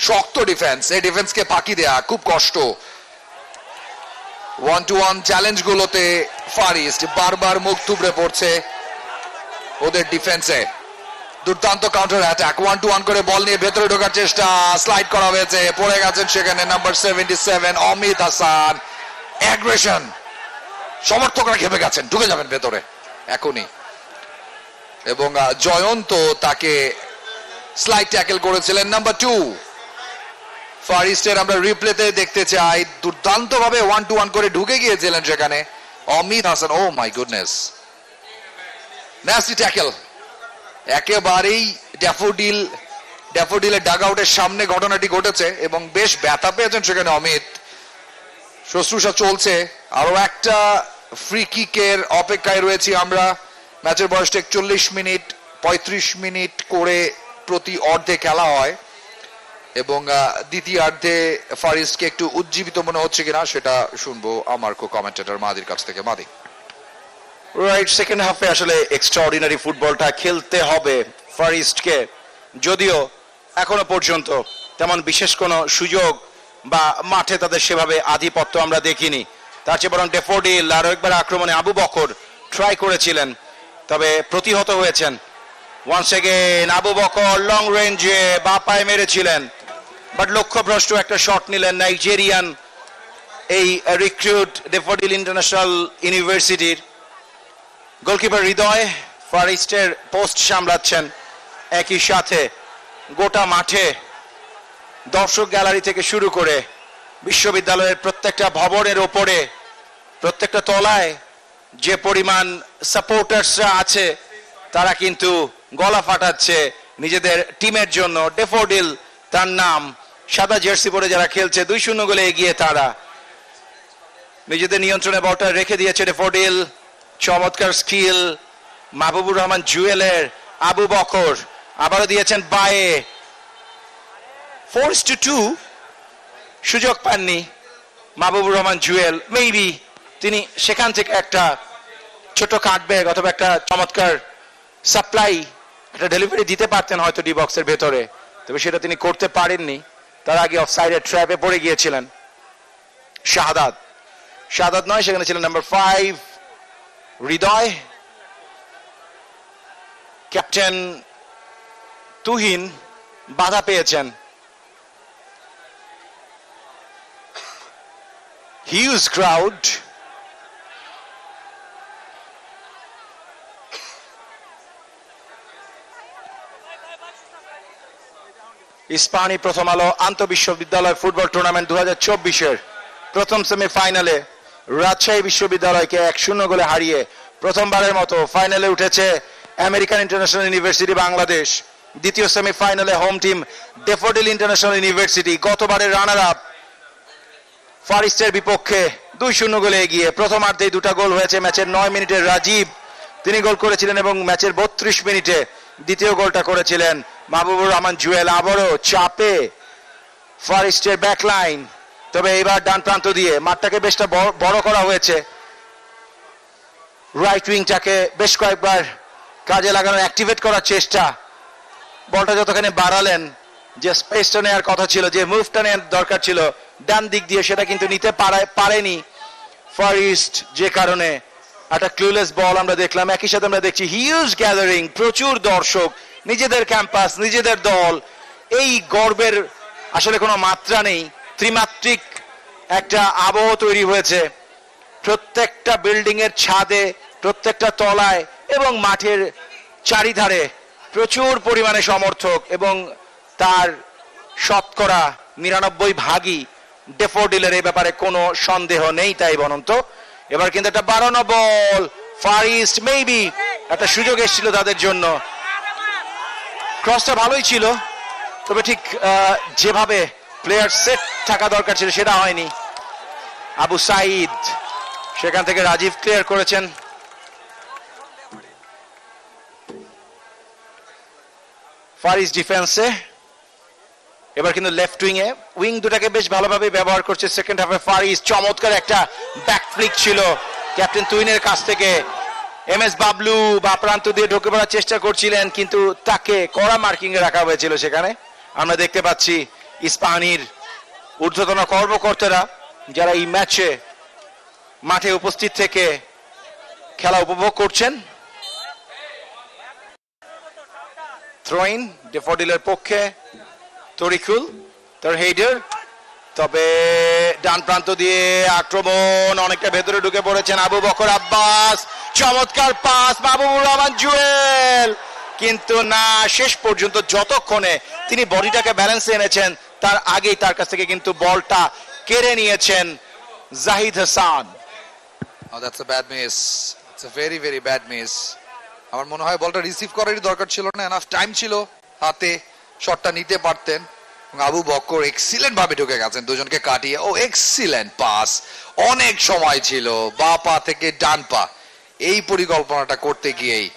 শক্ত ডিফেন্স, এই ডিফেন্সকে ফাঁকি দেয়া খুব কষ্ট। 1-to-1 চ্যালেঞ্জ গুলোতে ফার ইস্ট বারবার মুখ থুবড়ে পড়ছে ওদের ডিফেন্সে। দুর্দান্ত কাউন্টার অ্যাটাক, 1-to-1 করে বল নিয়ে ভেতরে ঢোকার চেষ্টা, স্লাইড করা হয়েছে, পড়ে গেছেন সেখানে নাম্বার 77 অমিত হাসান। অ্যাগ্রেশন, সমর্থকরা খেপে গেছেন, ঢুকে যাবেন ভেতরে এখনই, এবং জয়ন্ত তাকে স্লাইড ট্যাকেল করেছিলেন নাম্বার 2। ফার ইস্টের আমরা রিপ্লেতে দেখতে চাই, দুর্দান্ত ভাবে 1-to-1 করে ঢুকে গিয়েছিলেন সেখানে অমিত হাসান। ও মাই গুডনেস, ন্যাস্টি ট্যাকেল। একেবারেই ড্যাফোডিলের ডাগ আউটের সামনে ঘটনাটি ঘটেছে এবং বেশ ব্যথা পেয়েছেন সেখানে অমিত। শুশ্রূষা চলছে, আরো একটা ফ্রি কিকের অপেক্ষায় রয়েছি আমরা। ম্যাচের বয়সটা 41 মিনিট, 35 মিনিট করে প্রতি অর্ধে খেলা হয় এবং দ্বিতীয়ার্ধে ফারিস্টকে একটু উজ্জীবিত মনে হচ্ছে কিনা সেটা শুনবো আমার কো-কমেন্টেটর মাদির কাছ থেকে। মাদি, রাইট, সেকেন্ড হাফে আসলে এক্সট্রাঅর্ডিনারি ফুটবলটা খেলতে হবে ফারিস্টকে, যদিও এখনো পর্যন্ত তেমন বিশেষ কোনো সুযোগ বা মাঠে তাদের সেভাবে আধিপত্য আমরা দেখিনি। তার চেয়ে বরং ড্যাফোডিল আরো একবার আক্রমণে আবু বকর ট্রাই করেছিলেন, তবে প্রতিহত হয়েছেন। Once again Abu Bakr long রেঞ্জে বা পায়ে মেরেছিলেন, বাট লক্ষ্যভ্রষ্ট একটা শট নিলেন নাইজেরিয়ান এই রিক্রুট ড্যাফোডিল ইন্টারন্যাশনাল ইউনিভার্সিটির গোলকিপার হৃদয় ফারিস্টের পোস্ট সামলাচ্ছেন। একই সাথে গোটা মাঠে দর্শক গ্যালারি থেকে শুরু করে বিশ্ববিদ্যালয়ের প্রত্যেকটা ভবনের ওপরে, প্রত্যেকটা তলায় যে পরিমাণ সাপোর্টার্সরা আছে তারা কিন্তু গলা ফাটাচ্ছে নিজেদের টিমের জন্য। ড্যাফোডিল তার নাম, সাদা জার্সি পরে যারা খেলছে 2-0 গোলে এগিয়ে তারা। নিজেদের নিয়ন্ত্রণে বলটা রেখে দিয়েছে ড্যাফোডিল। চমৎকার স্কিল মাহবুবুর রহমান জুয়েলের। আবু বকর আবারও দিয়েছেন বায়ে, 4-2, সুযোগ পাননি মাহবুবুর রহমান জুয়েল। মেবি তিনি সেখান থেকে একটা ছোট কাটব্যাক অথবা একটা চমৎকার সাপ্লাই, একটা ডেলিভারি দিতে পারতেন হয়তো ডি বক্সের ভেতরে, তবে সেটা তিনি করতে পারেননি। তার আগে অফসাইডের ট্র্যাপে পড়ে গিয়েছিলেন শাহাদাত নয়, সেখানে ছিলেন নাম্বার 5 হৃদয়। ক্যাপ্টেন তুহিন বাধা পেয়েছেন। হিউজ ক্রাউড, ইস্পাহানি প্রথম আলো আন্তঃবিশ্ববিদ্যালয় ফুটবল টুর্নামেন্ট 2024-এর প্রথম সেমিফাইনালে রাজশাহী বিশ্ববিদ্যালয়কে 1-0 গোলে হারিয়ে প্রথমবারের মতো ফাইনালে উঠেছে আমেরিকান ইন্টারন্যাশনাল ইউনিভার্সিটি বাংলাদেশ। দ্বিতীয় সেমিফাইনালে home team daffodil International university গতবারের রানার আপ ফারিস্টের বিপক্ষে 2-0 গোলে এগিয়ে। প্রথমার্ধেই 2টা গোল হয়েছে। ম্যাচের 9 মিনিটে রাজীব তিনি গোল করেছিলেন এবং ম্যাচের 32 মিনিটে দ্বিতীয় গোলটা করেছিলেন মাহবুবুর রহমান জুয়েল। আবারও চাপে ফারিস্টের ব্যাকলাইন, তবে এবার ডান প্রান্ত দিয়ে মাঠটাকে বেশটা বড় করা হয়েছে। রাইট উইংটাকে বেশ কয়েকবার কাজে লাগানোর অ্যাক্টিভেট করার চেষ্টা। বলটা যতখানি বাড়ালেন, যে স্পেসটা নেওয়ার কথা ছিল, যে মুভটা নেওয়ার দরকার ছিল ডান দিক দিয়ে, সেটা কিন্তু নিতে পারেনি ফারিস্ট, যে কারণে একটা ক্লুলেস বল আমরা দেখলাম। একই সাথে আমরা দেখছি হিউজ গ্যাদারিং, প্রচুর দর্শক, নিজেদের ক্যাম্পাস, নিজেদের দল। এই গর্বের আসলে কোনো মাত্রা নেই। ত্রিমাত্রিক একটা আবহ তৈরি হয়েছে প্রত্যেকটা বিল্ডিং এর ছাদে, প্রত্যেকটা তলায় এবং মাঠের চারিধারে প্রচুর পরিমাণে সমর্থক, এবং তার শতকরা 99 ভাগই ড্যাফোডিলের। এই ব্যাপারে কোনো সন্দেহ নেই। তাই বনন্ত এবার কিন্তু একটা 12 বল ফারিস্ট, মেবি একটা সুযোগ এসেছিল তাদের জন্য। ক্রসটা ভালোই ছিল, তবে ঠিক যেভাবে প্লেয়ার সেট থাকা দরকার ছিল সেটা হয়নি। আবু সাইদ, সেখান থেকে রাজীব ক্লিয়ার করেছেন। ফারিস্ট ডিফেন্সে এবার কিন্তু লেফট উইংয়ে, উইং দুটাকে বেশ ভালোভাবে ব্যবহার করছে সেকেন্ড হাফে ফারিস্ট। চমৎকার একটা ব্যাক ফ্লিক ছিল ক্যাপ্টেন তুহিনের কাছ থেকে। এমএস বাবলু বা প্রান্ত দিয়ে ঢুকে পড়ার চেষ্টা করছিলেন, কিন্তু তাকে কড়া মার্কিং এ রাখা হয়েছিল। সেখানে আমরা দেখতে পাচ্ছি ইস্পাহানির ঊর্ধ্বতন কর্মকর্তারা যারা এই ম্যাচে মাঠে উপস্থিত থেকে খেলা উপভোগ করছেন। থ্রোইন ড্যাফোডিলের পক্ষে তরিকুল, তার হেডার, তবে ডান প্রান্ত দিয়ে আক্রমণ, অনেকটা ভেতরে ঢুকে পড়েছেন আবু বকর আব্বাস। চমৎকার পাস মাহবুবুর রহমান জুয়েল, কিন্তু না, শেষ পর্যন্ত যতক্ষণে তিনি বডিটাকে ব্যালেন্সে এনেছেন তার আগেই তার কাছ থেকে কিন্তু বলটা কেড়ে নিয়েছেন Zahid Hasan. Oh, that's a bad miss. It's a very very bad miss. আমার মনে হয় বলটা রিসিভ করারই দরকার ছিল না, এনাফ টাইম ছিল হাতে, শটটা নিতে পারতেন। আবু বক্কর এক্সিলেন্ট ভাবে ঢুকে গেছেন দুজনকে কাটিয়ে। ও এক্সিলেন্ট পাস, অনেক সময় ছিল বা পা থেকে ডান পা এই পরিকল্পনাটা করতে গিয়েই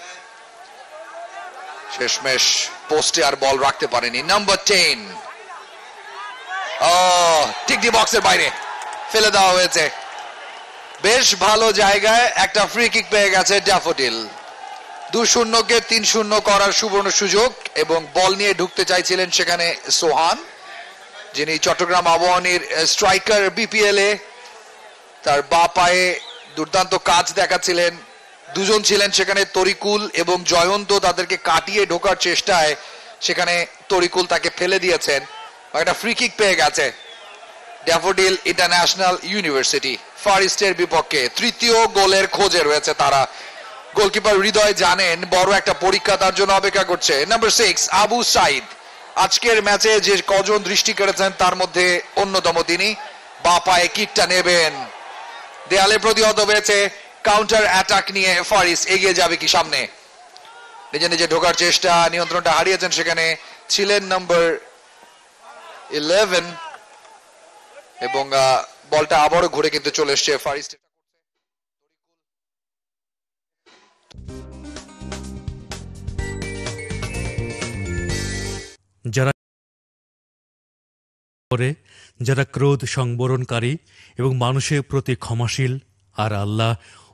শেষমেশ পোস্টে আর বল রাখতে পারেনি। নাম্বার 10 টিকটি বক্সের বাইরে ফেলে দেওয়া হয়েছে। বেশ ভালো জায়গায় একটা ফ্রি কিক পেয়ে গেছে ড্যাফোডিল। 2-0-কে 3-0 করার সুবর্ণ সুযোগ এবং বল নিয়ে ঢুকতে চাইছিলেন সেখানে সোহান, যিনি চট্টগ্রাম আবাহনীর স্ট্রাইকার বিপিএল এ। তার বা পায়ে দুর্দান্ত কাজ দেখাচ্ছিলেন। দুজন ছিলেন সেখানে, তরিকুল এবং জয়ন্ত। তাদেরকে কাটিয়ে ঢোকার চেষ্টায় সেখানে তরিকুল তাকে ফেলে দিয়েছেন। একটা ফ্রি কিক পেয়ে গেছে ড্যাফোডিল ইন্টারন্যাশনাল ইউনিভার্সিটি ফার ইস্টের বিপক্ষে। তৃতীয় গোলের খোঁজে রয়েছে তারা। গোলকিপার হৃদয় জানেন বড় একটা পরীক্ষা তার জন্য অপেক্ষা করছে। নাম্বার 6 আবু সাইদ আজকের ম্যাচে যে কজন দৃষ্টি কেড়েছেন তার মধ্যে অন্যতম তিনি। বা পায়ে কিকটা নেবেন, দেয়ালে প্রতিহত হয়েছে। কাউন্টার অ্যাটাক নিয়ে ফার ইস্ট এগিয়ে যাবে কি সামনে? নিজে নিজে ঢোকার চেষ্টা, নিয়ন্ত্রণটা হারিয়েছেন সেখানে ছিলেন নাম্বার 11 এবং বলটা আবারও ঘুরে কিন্তু চলে এসছে ফার ইস্ট। যারা ক্রোধ সংবরণকারী এবং মানুষের প্রতি ক্ষমাশীল, আর আল্লাহ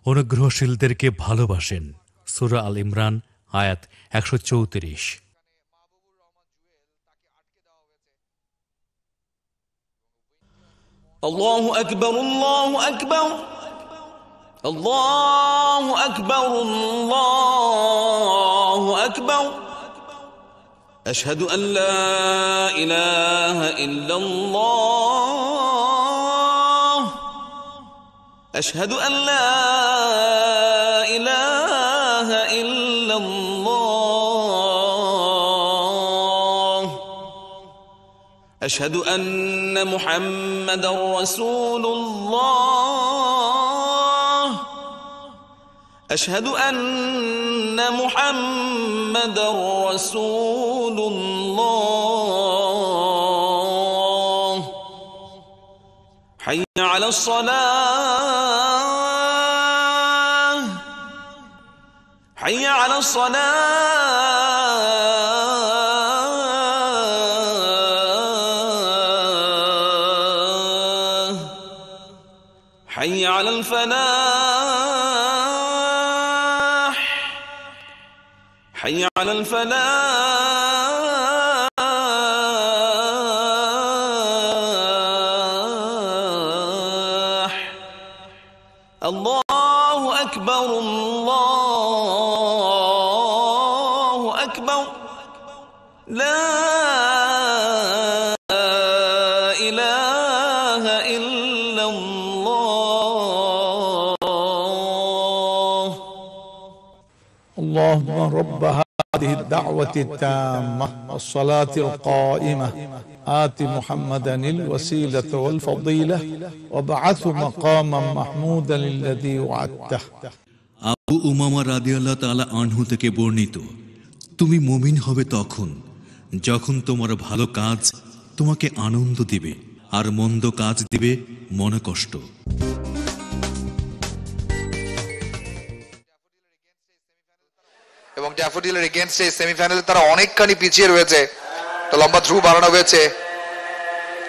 অনুগ্রহশীলদেরকে ভালোবাসেন। সূরা আল ইমরান আয়াত 134। আল্লাহু আকবার, আল্লাহু আকবার, আল্লাহু আকবার, আল্লাহু আকবার। أشهد أن لا إله إلا الله، أشهد أن لا إله إلا الله، أشهد أن محمدا رسول الله، أشهد أن محمدا رسول الله، حي على الصلاة، حي على الصلاة، حي على الفلاح، حي على الفلاح. الله أكبر، الله أكبر، لا إله إلا الله. اللهم رب هذه الدعوة التامة والصلاة القائمة آت محمدا الوسيلة والفضيلة وابعثه مقاما محمودا الذي وعدته. আবু উমামা রাদিয়াল্লাহু তাআলা আনহু থেকে বর্ণিত, তুমি মুমিন হবে তখন যখন তোমার ভালো কাজ তোমাকে আনন্দ দিবে আর মন্দ কাজ দিবে মনে কষ্ট। এবং ড্যাফোডিলের এগেইনস্টে সেমিফাইনালে তারা অনেকখানি পিছিয়ে রয়েছে। তো লম্বা থ্রু বাড়ানো হয়েছে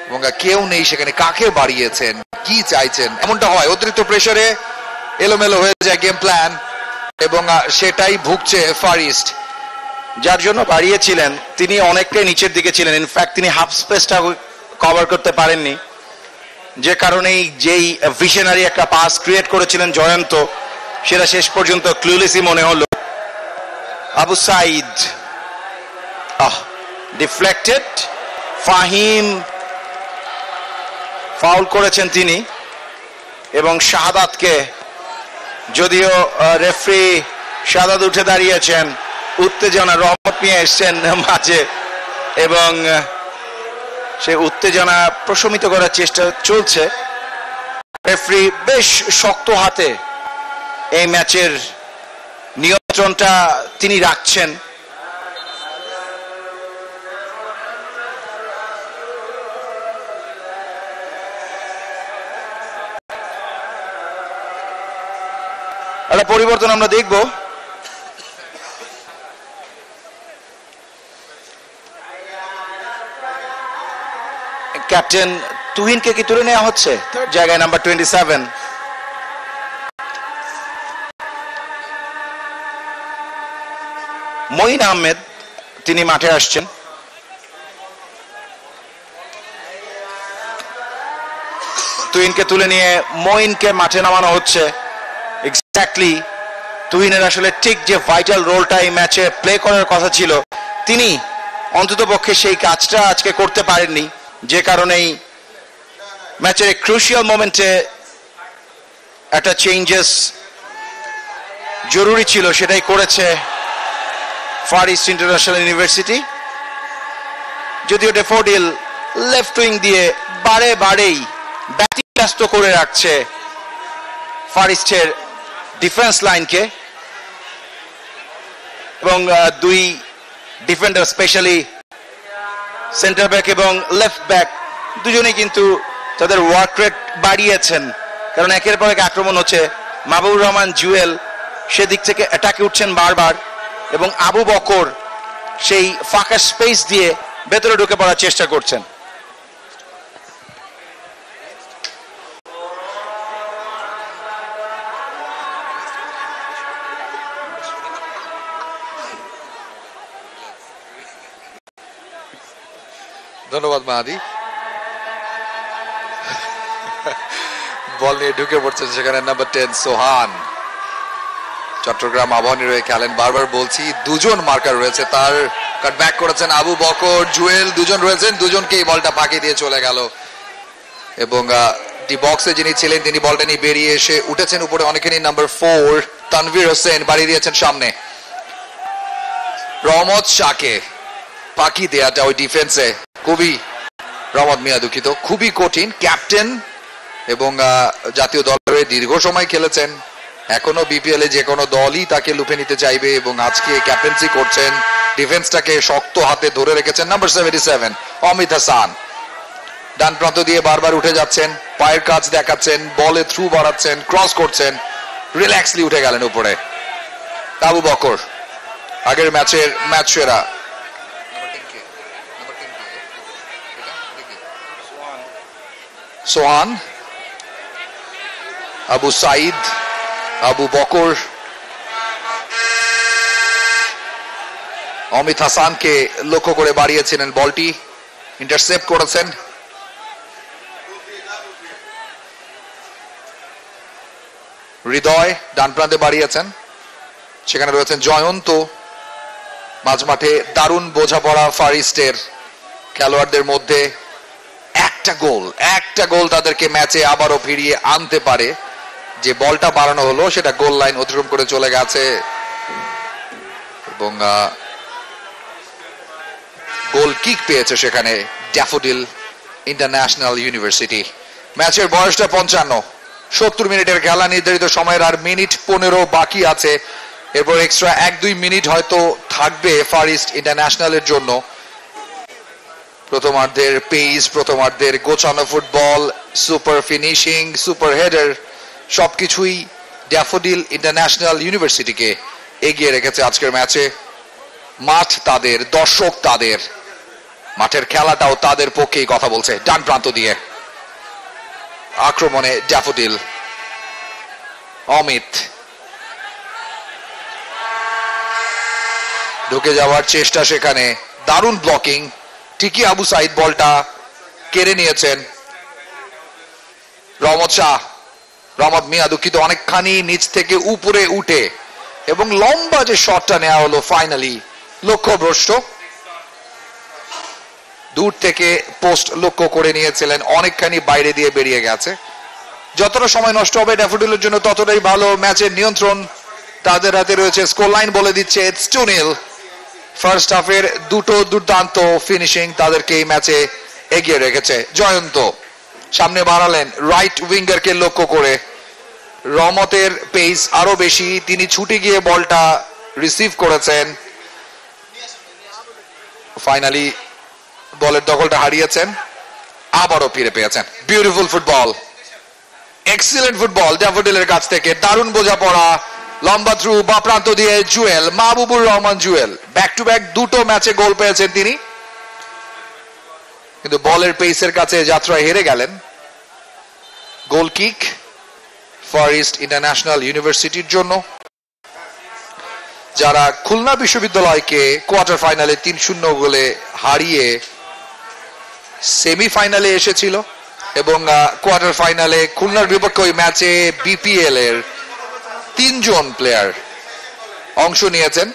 এবং কেউ নেই সেখানে। কাকে বাড়িয়েছেন, কি চাইছেন, এমনটা হয়। অতিরিক্ত প্রেসারে এলোমেলো হয়ে যায় গেম প্ল্যান এবং সেটাই ভুগছে ফার ইস্ট। যার জন্য বাড়িয়েছিলেন তিনি অনেকটাই নিচের দিকে ছিলেন। ইনফ্যাক্ট তিনি হাফ স্পেসটা কভার করতে পারেননি, যে কারণেই যেই ভিশনারি একটা পাস ক্রিয়েট করেছিলেন জয়ন্ত, সেটা শেষ পর্যন্ত ক্লুলেসই মনে হলো। আবু সাইদ ডিফ্লেক্টেড। ফাহিম ফাউল করেছেন তিনি এবং শাহাদাতকে, যদিও রেফারি শাহাদাত উঠে দাঁড়িয়েছেন, উত্তেজনা রহমত নিয়ে এসছেন মাঝে এবং সে উত্তেজনা প্রশমিত করার চেষ্টা চলছে। রেফারি বেশ শক্ত হাতে এই ম্যাচের নিয়ন্ত্রণটা তিনি রাখছেন। একটা পরিবর্তন আমরা দেখব। ক্যাপ্টেন তুহিনকে কি তুলে নেওয়া হচ্ছে তার জায়গায় নাম্বার 27? মঈন আহমেদ তিনি মাঠে আসছেন। তুহিনকে তুলে নিয়ে মঈনকে মাঠে নামানো হচ্ছে। এক্স্যাক্টলি তুহিনের আসলে ঠিক যে ভাইটাল রোলটা এই ম্যাচে প্লে করার কথা ছিল, তিনি অন্ততপক্ষে সেই কাজটা আজকে করতে পারেননি, যে কারণেই ম্যাচের ক্রুশিয়াল মোমেন্টে একটা চেঞ্জেস জরুরি ছিল, সেটাই করেছে ফার ইস্ট ইন্টারন্যাশনাল ইউনিভার্সিটি। যদিও ড্যাফোডিল লেফট উইং দিয়ে বারেই ব্যতিব্যস্ত করে রাখছে ফার ইস্টের ডিফেন্স লাইনকে, এবং দুই ডিফেন্ডার স্পেশালি সেন্টার ব্যাক এবং লেফট ব্যাক দুজনেই কিন্তু তাদের ওয়ার্ক রেট বাড়িয়েছেন, কারণ একের পর এক আক্রমণ হচ্ছে। মাহবুবুর রহমান জুয়েল সেদিক থেকে অ্যাটাকে উঠছেন বারবার, এবং আবু বকর সেই ফাঁকা স্পেস দিয়ে ভেতরে ঢুকে পড়ার চেষ্টা করছেন। ধন্যবাদ মাহাদি। বল নিয়ে ঢুকে পড়ছেন সেখানে নাম্বার 10 সোহান। চট্টগ্রাম আবাহনীর হয়ে খেলেন। বারবার বলছি দুজন মার্কার রয়েছে, তার কাট ব্যাক করেছেন আবু বকর, জুয়েল, দুজন রয়েছেন, দুজনকে এই বলটা পাকি দিয়ে চলে গেল। এবং ডি বক্সে যিনি ছিলেন তিনি বলটা নিয়ে বেরিয়ে এসে উঠেছেন উপরে অনেকখানি। নাম্বার 4 তানভীর হোসেন বাড়িয়ে দিয়েছেন সামনে। রহমত শাহকে পাকি দেয়াটা ওই ডিফেন্সে খুবই, রহমত মিয়া দুঃখিত, খুবই কঠিন। ক্যাপ্টেন এবং জাতীয় দলের দীর্ঘ সময় খেলেছেন, এখনো বিপিএল এ যে কোনো দলই তাকে লুপে নিতে চাইবে, এবং আজকে ক্যাপ্টেন্সি করছেন। ডিফেন্সটাকে শক্ত হাতে ধরে রেখেছেন নাম্বার 77 অমিত হাসান। ডান প্রান্ত দিয়ে বারবার উঠে যাচ্ছেন, পায়ের কাজ দেখাচ্ছেন, বলে থ্রু বাড়াচ্ছেন, ক্রস করছেন, রিল্যাক্সলি উঠে গেলেন উপরে। আবু বকর আগের ম্যাচের ম্যাচ সেরা। সোহান, আবু সাইদ, আবু বকর, অমিত হাসানকে লক্ষ্য করে বাড়িয়েছিলেন বলটি, ইন্টারসেপ্ট করেছেন। হৃদয় ডান প্রান্তে বাড়িয়েছেন, সেখানে রয়েছেন জয়ন্ত। মাঝমাঠে দারুণ বোঝাপড়া ফার ইস্টের খেলোয়াড়দের মধ্যে। একটা গোল তাদেরকে ম্যাচে আবারও ফিরিয়ে আনতে পারে। যে বলটা বাড়ানো হলো সেটা গোল লাইন অতিক্রম করে চলে গেছে, এবং গোল কিক পেয়েছে সেখানে ড্যাফোডিল ইন্টারন্যাশনাল ইউনিভার্সিটি। ম্যাচের বয়সটা 55, 70 মিনিটের খেলা। নির্ধারিত সময়ের আর মিনিট 15 বাকি আছে। এরপর এক্সট্রা 1-2 মিনিট হয়তো থাকবে ফার ইস্ট ইন্টারন্যাশনালের জন্য। প্রথমার্ধের পেস, প্রথমার্ধের গোছানো football, super finishing, super header, সবকিছুই ড্যাফোডিল ইন্টারন্যাশনাল ইউনিভার্সিটিকে এগিয়ে রেখেছে আজকের ম্যাচে। মাঠ তাদের, দর্শক তাদের, মাঠের খেলাটাও তাদের পক্ষেই কথা বলছে। ডান প্রান্ত দিয়ে আক্রমণে ড্যাফোডিল। অমিত ঢুকে যাওয়ার চেষ্টা, সেখানে দারুণ ব্লকিং। ঠিকই আবু সাইদ বলটা কেড়ে নিয়েছেন। রহমত শাহ, রহমত মিয়া দুঃখিত, অনেকখানি নিচ থেকে উপরে উঠে এবং লম্বা যে শটটা নেওয়া হলো ফাইনালি লক্ষ্যভ্রষ্ট। দূর থেকে পোস্ট লক্ষ্য করে নিয়েছিলেন, অনেকখানি বাইরে দিয়ে বেরিয়ে গেছে। যতটা সময় নষ্ট হবে ড্যাফোডিলের জন্য ততটাই ভালো। ম্যাচের নিয়ন্ত্রণ তাদের হাতে রয়েছে। স্কোর লাইন বলে দিচ্ছে ইটস 2-0। ফার্স্ট হাফের দুটো দুর্দান্ত ফিনিশিং তাদেরকে এই ম্যাচে এগিয়ে রেখেছে। জয়ন্ত সামনে বাড়ালেন রাইট উইঙ্গারকে লক্ষ্য করে। রহমতের পেস আরো বেশি, তিনি ছুটে গিয়ে বলটা রিসিভ করেছেন। ফাইনালি বলের দখলটা হারিয়েছেন, আবারও ফিরে পেয়েছেন। বিউটিফুল ফুটবল, এক্সিলেন্ট ফুটবল ড্যাফোডিলের কাছ থেকে। দারুণ বোঝাপড়া লম্বা থ্রু বা প্রান্ত দিয়ে Jewel, Mahbubur Rahman Jewel back to back দুটো ম্যাচে গোল পেয়েছেন তিনি, কিন্তু বলের পেসের কাছে যাত্রায় হেরে গেলেন। Goal kick Far East International ইউনিভার্সিটির জন্য, যারা খুলনা বিশ্ববিদ্যালয়কে কোয়ার্টার ফাইনালে 3-0 গোলে হারিয়ে সেমিফাইনালে এসেছিল এবং কোয়ার্টার ফাইনালে খুলনার বিপক্ষে ওই ম্যাচে বিপিএল এর 3 জন প্লেয়ার অংশ নিয়েছেন।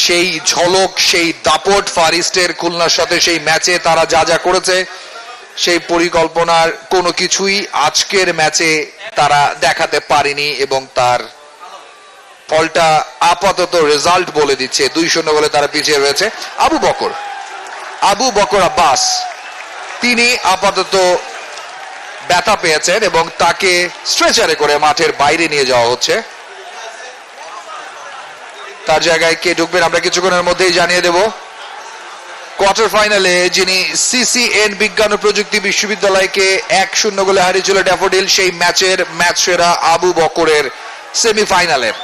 সেই ঝলক, সেই দাপট ফার ইস্টের খুলনার সাথে সেই ম্যাচে তারা যা যা করেছে, সেই পরিকল্পনার কোনো কিছুই আজকের ম্যাচে তারা দেখাতে পারেনি এবং তার ফলটা আপাতত রেজাল্ট বলে দিচ্ছে। 2-0 গোলে তারা পিছিয়ে রয়েছে। আবু বকর আব্বাস তিনি আপাতত ব্যথা পেয়েছেন এবং তাকে স্ট্রেচারে করে মাঠের বাইরে নিয়ে যাওয়া হচ্ছে। তার জায়গায় কে ঢুকবেন আমরা কিছুক্ষণের মধ্যেই জানিয়ে দেব। কোয়ার্টার ফাইনালে যিনি সিসিএন বিজ্ঞান ও প্রযুক্তি বিশ্ববিদ্যালয়কে 1-0 গোলে হারিয়েছিল ড্যাফোডিল, সেই ম্যাচের ম্যাচ সেরা আবু বকরের সেমিফাইনালের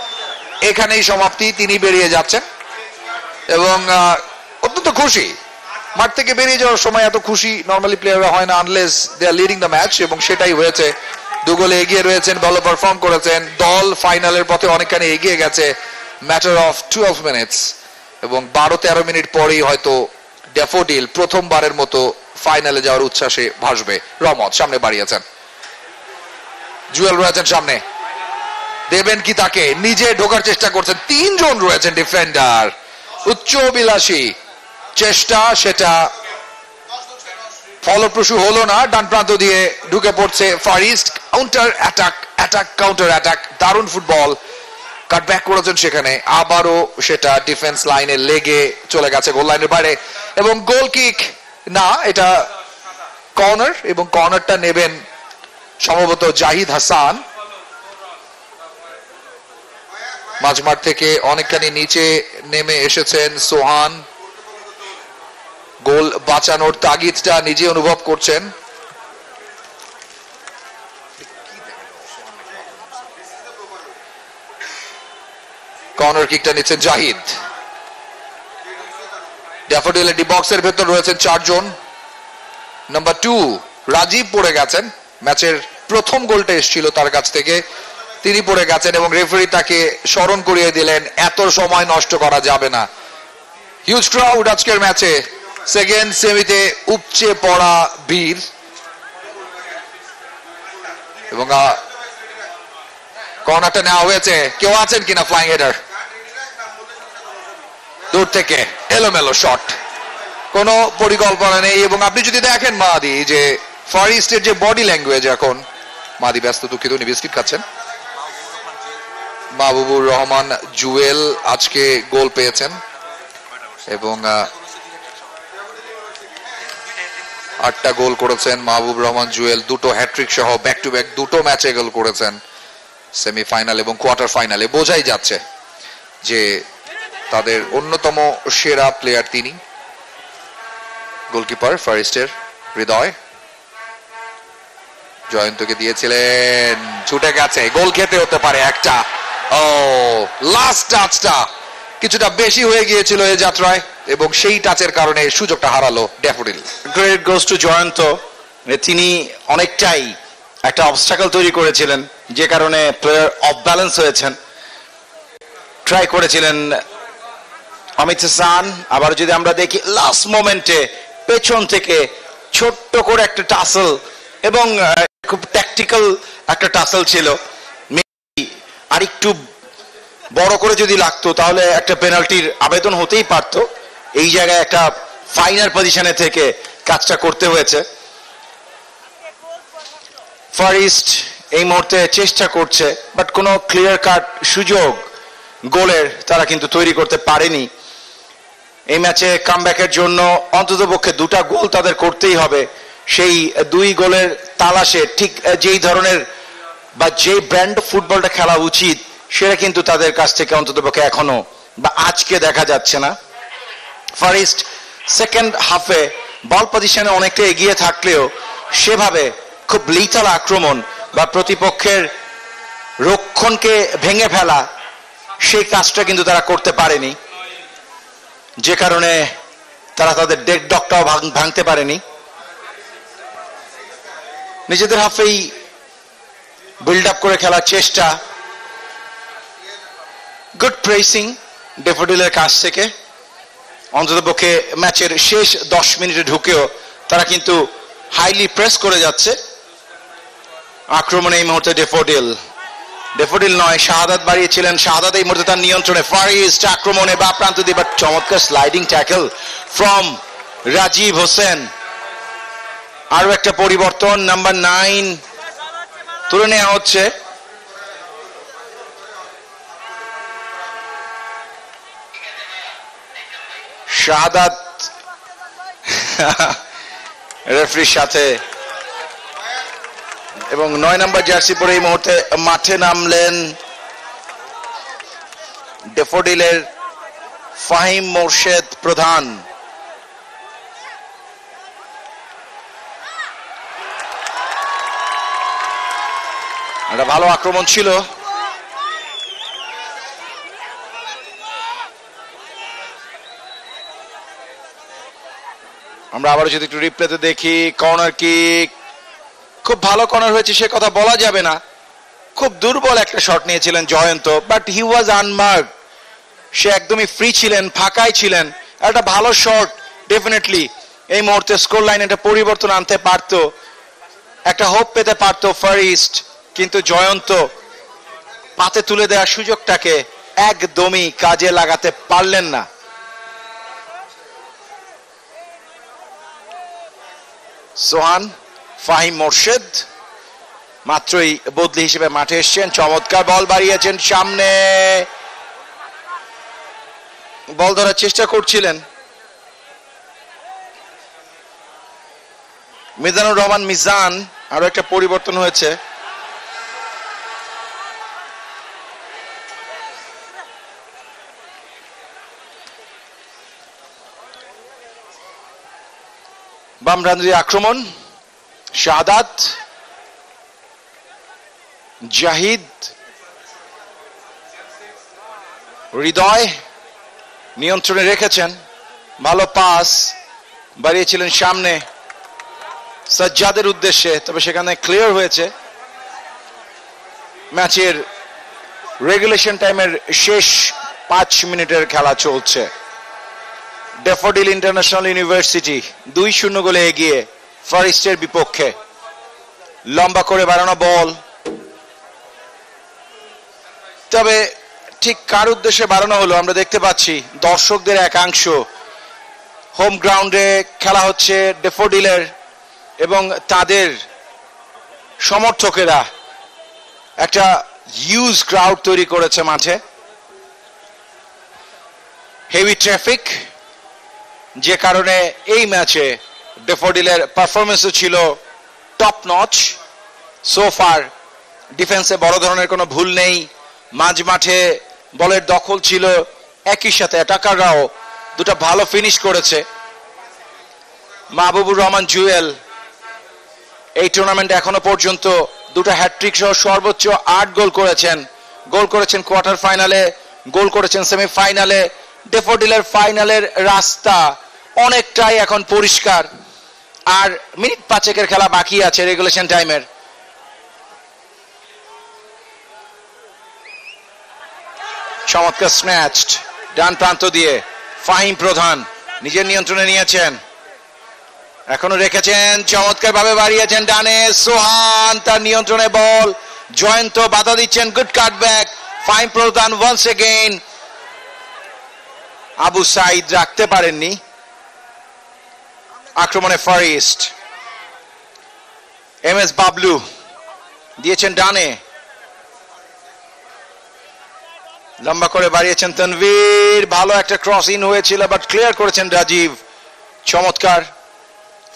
এখানেই সমাপ্তি। তিনি বেরিয়ে যাচ্ছেন এবং অত্যন্ত খুশি। মাঠ থেকে বেরিয়ে যাওয়ার সময় এত খুশি নরমালি প্লেয়াররা হয় না unless they are leading the match, এবং সেটাই হয়েছে। 2 গোলে এগিয়ে রয়েছেন, ভালো পারফর্ম করেছেন, দল ফাইনালের পথে অনেকখানি এগিয়ে গেছে। ম্যাটার অফ 12 মিনিটস এবং 12-13 মিনিট পরেই হয়তো ড্যাফোডিল প্রথমবারের মতো ফাইনালে যাওয়ার উচ্ছ্বাসে ভাসবে। রহমত সামনে বাড়িয়েছেন, জুয়েল রয়েছেন সামনে, দেবেন কি তাকে, নিজে ঢোকার চেষ্টা করছেন। 3 জন রয়েছেন ডিফেন্ডার, উচ্চবিলাসী চেষ্টা, সেটা ফলপ্রসূ হলো না। ডান প্রান্ত দিয়ে ঢুকে পড়ছে Far East, counter attack counter attack, দারুণ ফুটবল। কাটব্যাক করেছেন সেখানে, আবারও সেটা ডিফেন্স লাইনে লেগে চলে গেছে গোল লাইনের বাইরে এবং গোল কিক না, এটা কর্নার এবং কর্নারটা নেবেন সম্ভবত জাহিদ হাসান। মাঝমাঠ থেকে অনেকখানি নিচে নেমে এসেছেন সোহান, গোল বাঁচানোর তাগিদটা নিজে অনুভব করছেন। কর্নার কিকটা নিচ্ছেন জাহিদ। ড্যাফোডিলের ডি বক্সের ভেতর রয়েছেন 4 জন। নাম্বার 2 রাজীব পড়ে গেছেন, ম্যাচের প্রথম গোলটা এসেছিল তার কাছ থেকে, তিনি পড়ে গেছেন এবং রেফারি তাকে স্মরণ করিয়ে দিলেন এত সময় নষ্ট করা যাবে না। হিউজ ক্রাউড আজকের ম্যাচে, সেকেন্ড সেমিতে উপচে পড়া ভিড় এবং কর্নারটা নেওয়া হয়েছে। কেউ আছেন কিনা ফ্লাইং হেডার? দূর থেকে এলোমেলো শট, কোনো পরিকল্পনা নেই। এবং আপনি যদি দেখেন মাদি যে ফার ইস্টের যে বডি ল্যাঙ্গুয়েজ, এখন মাদি ব্যস্ত, দুঃখিত, উনি বিস্কিট খাচ্ছেন। মাহবুবুর রহমান জুয়েল আজকে গোল পেয়েছেন এবং 8টা গোল করেছেন মাহবুব রহমান জুয়েল, 2টো হ্যাট্রিক সহ ব্যাক টু ব্যাক 2টো ম্যাচে গোল করেছেন সেমিফাইনাল এবং কোয়ার্টার ফাইনালে। বোঝাই যাচ্ছে যে তাদের অন্যতম সেরা প্লেয়ার তিনি। গোলকিপার ফার ইস্টের হৃদয়, জয়ন্তকে দিয়েছিলেন, ছুটে গেছে, গোল খেতে হতে পারে একটা। ও লাস্ট টাচটা কিছুটা বেশি হয়ে গিয়েছিল এই যাত্রায় এবং সেই টাচের কারণে সুযোগটা হারালো daffodil. Great goes to Jayanta, তিনি অনেকটাই একটা অবস্টাকল তৈরি করেছিলেন, যে কারণে প্লেয়ার অফ ব্যালেন্স হয়েছেন। ট্রাই করেছিলেন অমিত হাসান। আবার যদি আমরা দেখি লাস্ট মোমেন্টে পেছন থেকে ছোট্ট করে একটা টাসল এবং খুব ট্যাকটিক্যাল একটা টাসল ছিল, আর একটু বড় করে যদি লাগতো তাহলে একটা পেনাল্টির আবেদন হতেই পারত। এই জায়গায় একটা ফাইনাল পজিশনে থেকে কাজটা করতে হয়েছে। ফার ইস্ট এই মুহূর্তে চেষ্টা করছে, বাট কোনো ক্লিয়ার কাট সুযোগ গোলের তারা কিন্তু তৈরি করতে পারেনি। এই ম্যাচে কামব্যাকের জন্য অন্ততপক্ষে 2টা গোল তাদের করতেই হবে। সেই 2 গোলের তালাশে ঠিক যেই ধরনের বা যে ব্র্যান্ড ফুটবলটা খেলা উচিত সেটা কিন্তু তাদের কাছ থেকে অন্ততপক্ষে এখনো বা আজকে দেখা যাচ্ছে না। ফার ইস্ট সেকেন্ড হাফে বল পজিশনে অনেকটা এগিয়ে থাকলেও সেভাবে খুব লিথাল আক্রমণ বা প্রতিপক্ষের রক্ষণকে ভেঙে ফেলা, সেই কাজটা কিন্তু তারা করতে পারেনি, যে কারণে তারা তাদের ডেড ডকটাও ভাঙতে পারেনি। নিজেদের হাফেই বিল্ড আপ করে খেলার চেষ্টা, গুড প্রেসিং ডেফোডিলের কাছ থেকে। অন্ততপক্ষে ম্যাচের শেষ 10 মিনিটে ঢুকেও তারা কিন্তু হাইলি প্রেস করে যাচ্ছে। আক্রমণে এই মুহূর্তে ডেফোডিল নয়, শাহাদাত বাড়িয়েছিলেন। শাহাদাত এই মুহূর্তে তার নিয়ন্ত্রণে। ফারিস্ট আক্রমণে বা প্রান্ত দিয়ে, বাট চমৎকার sliding tackle from Rajib Hossain. আরো একটা পরিবর্তন, নাম্বার 9 তুলে নেওয়া হচ্ছে। শাহাদাত রেফারির সাথে, এবং 9 নম্বর জার্সি পরে এই মুহূর্তে মাঠে নামলেন ডেফোডিলের ফাহিম মোর্শেদ প্রধান। একটা ভালো আক্রমণ ছিল। আমরা আবারও যদি একটু রিপ্লেতে দেখি, কর্নার কিক, খুব ভালো কর্নার হয়েছে সে কথা বলা যাবে না। খুব দুর্বল একটা শট নিয়েছিলেন Jayanta, but he was unmarked. সে একদমই ফ্রি ছিলেন, ফাঁকাই ছিলেন। একটা ভালো শট ডেফিনেটলি এই মুহূর্তে স্কোর লাইনে একটা পরিবর্তন আনতে পারত, একটা হোপ পেতে পারত ফারিস্ট, কিন্তু জয়ন্ত পাতে তুলে দেওয়ার সুযোগটাকে একদমই কাজে লাগাতে পারলেন না। সোহান ফাহিম মোর্শেদ মাত্রই বদলি হিসেবে মাঠে এসছেন। চমৎকার বল বাড়িয়েছেন সামনে, বল ধরার চেষ্টা করছিলেন মিজানুর রহমান মিজান। আরো একটা পরিবর্তন হয়েছে। বামরান্দ্রী আক্রমণ, শাহাদাত, জাহিদ, হৃদয় নিয়ন্ত্রণে রেখেছেন। ভালো পাস বাড়িয়েছিলেন সামনে সাজ্জাদের উদ্দেশ্যে, তবে সেখানে ক্লিয়ার হয়েছে। ম্যাচের রেগুলেশন টাইমের শেষ 5 মিনিটের খেলা চলছে। ডেফোডিল ইন্টারন্যাশনাল ইউনিভার্সিটি 2-0 গোলে এগিয়ে ফারিস্টের বিপক্ষে। লম্বা করে বাড়ানো বল, তবে ঠিক কার উদ্দেশ্যে বাড়ানো হলো আমরা দেখতে পাচ্ছি দর্শকদের একাংশ। হোম গ্রাউন্ডে খেলা হচ্ছে ডেফোডিলের, এবং তাদের সমর্থকেরা একটা হিউজ ক্রাউড তৈরি করেছে মাঠে। হেভি ট্রাফিক, যে কারণে এই ম্যাচে ডেফোডিলের পারফরমেন্সও ছিল টপ নচ। সোফার ডিফেন্সে বড় ধরনের কোনো ভুল নেই, মাঝ মাঠে বলের দখল ছিল, একই সাথে অ্যাটাকাররাও দুটো ভালো ফিনিশ করেছে। মাহবুবুর রহমান জুয়েল এই টুর্নামেন্টে এখনো পর্যন্ত দুটো হ্যাটট্রিক সহ সর্বোচ্চ 8 গোল করেছেন। গোল করেছেন কোয়ার্টার ফাইনালে, গোল করেছেন সেমিফাইনালে। ডেফোডিলের ফাইনালের রাস্তা অনেকটাই এখন পরিষ্কার, আর মিনিট 5 খেলা বাকি আছে রেগুলেশন টাইমের। চমৎকার স্ন্যাচড ডান প্রান্ত দিয়ে ফাহিম প্রধান নিজের নিয়ন্ত্রণে নিয়েছেন, এখনো রেখেছেন, চমৎকার ভাবে বাড়িয়েছেন ডানে। সোহান তার নিয়ন্ত্রণে বল, জয়ন্ত বাধা দিচ্ছেন, গুড কাটব্যাক। ফাহিম প্রধান ওয়ান্স এগেইন, আবু সাইদ রাখতে পারেননি। আক্রমণে ফারিস্ট, MS বাবলু দিয়েছেন ডানে, লম্বা করে বাড়িয়েছেন তানভীর। ভালো একটা ক্রস ইন হয়েছিল, বাট ক্লিয়ার করেছেন রাজীব। চমৎকার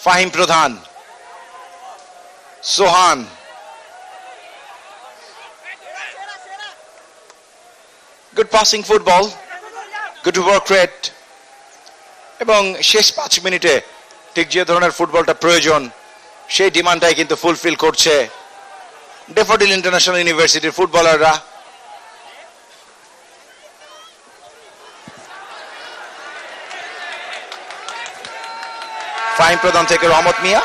Fahim Pradhan, Sohan, good passing football, good work rate, এবং শেষ 5 মিনিটে ঠিক যে ধরনের ফুটবলটা প্রয়োজন সেই ডিমান্ডটাই কিন্তু ফুলফিল করছে ডেফোডিল ইন্টারন্যাশনাল ইউনিভার্সিটির ফুটবলাররা। ফাইন প্রদান থেকে রহমত মিয়া,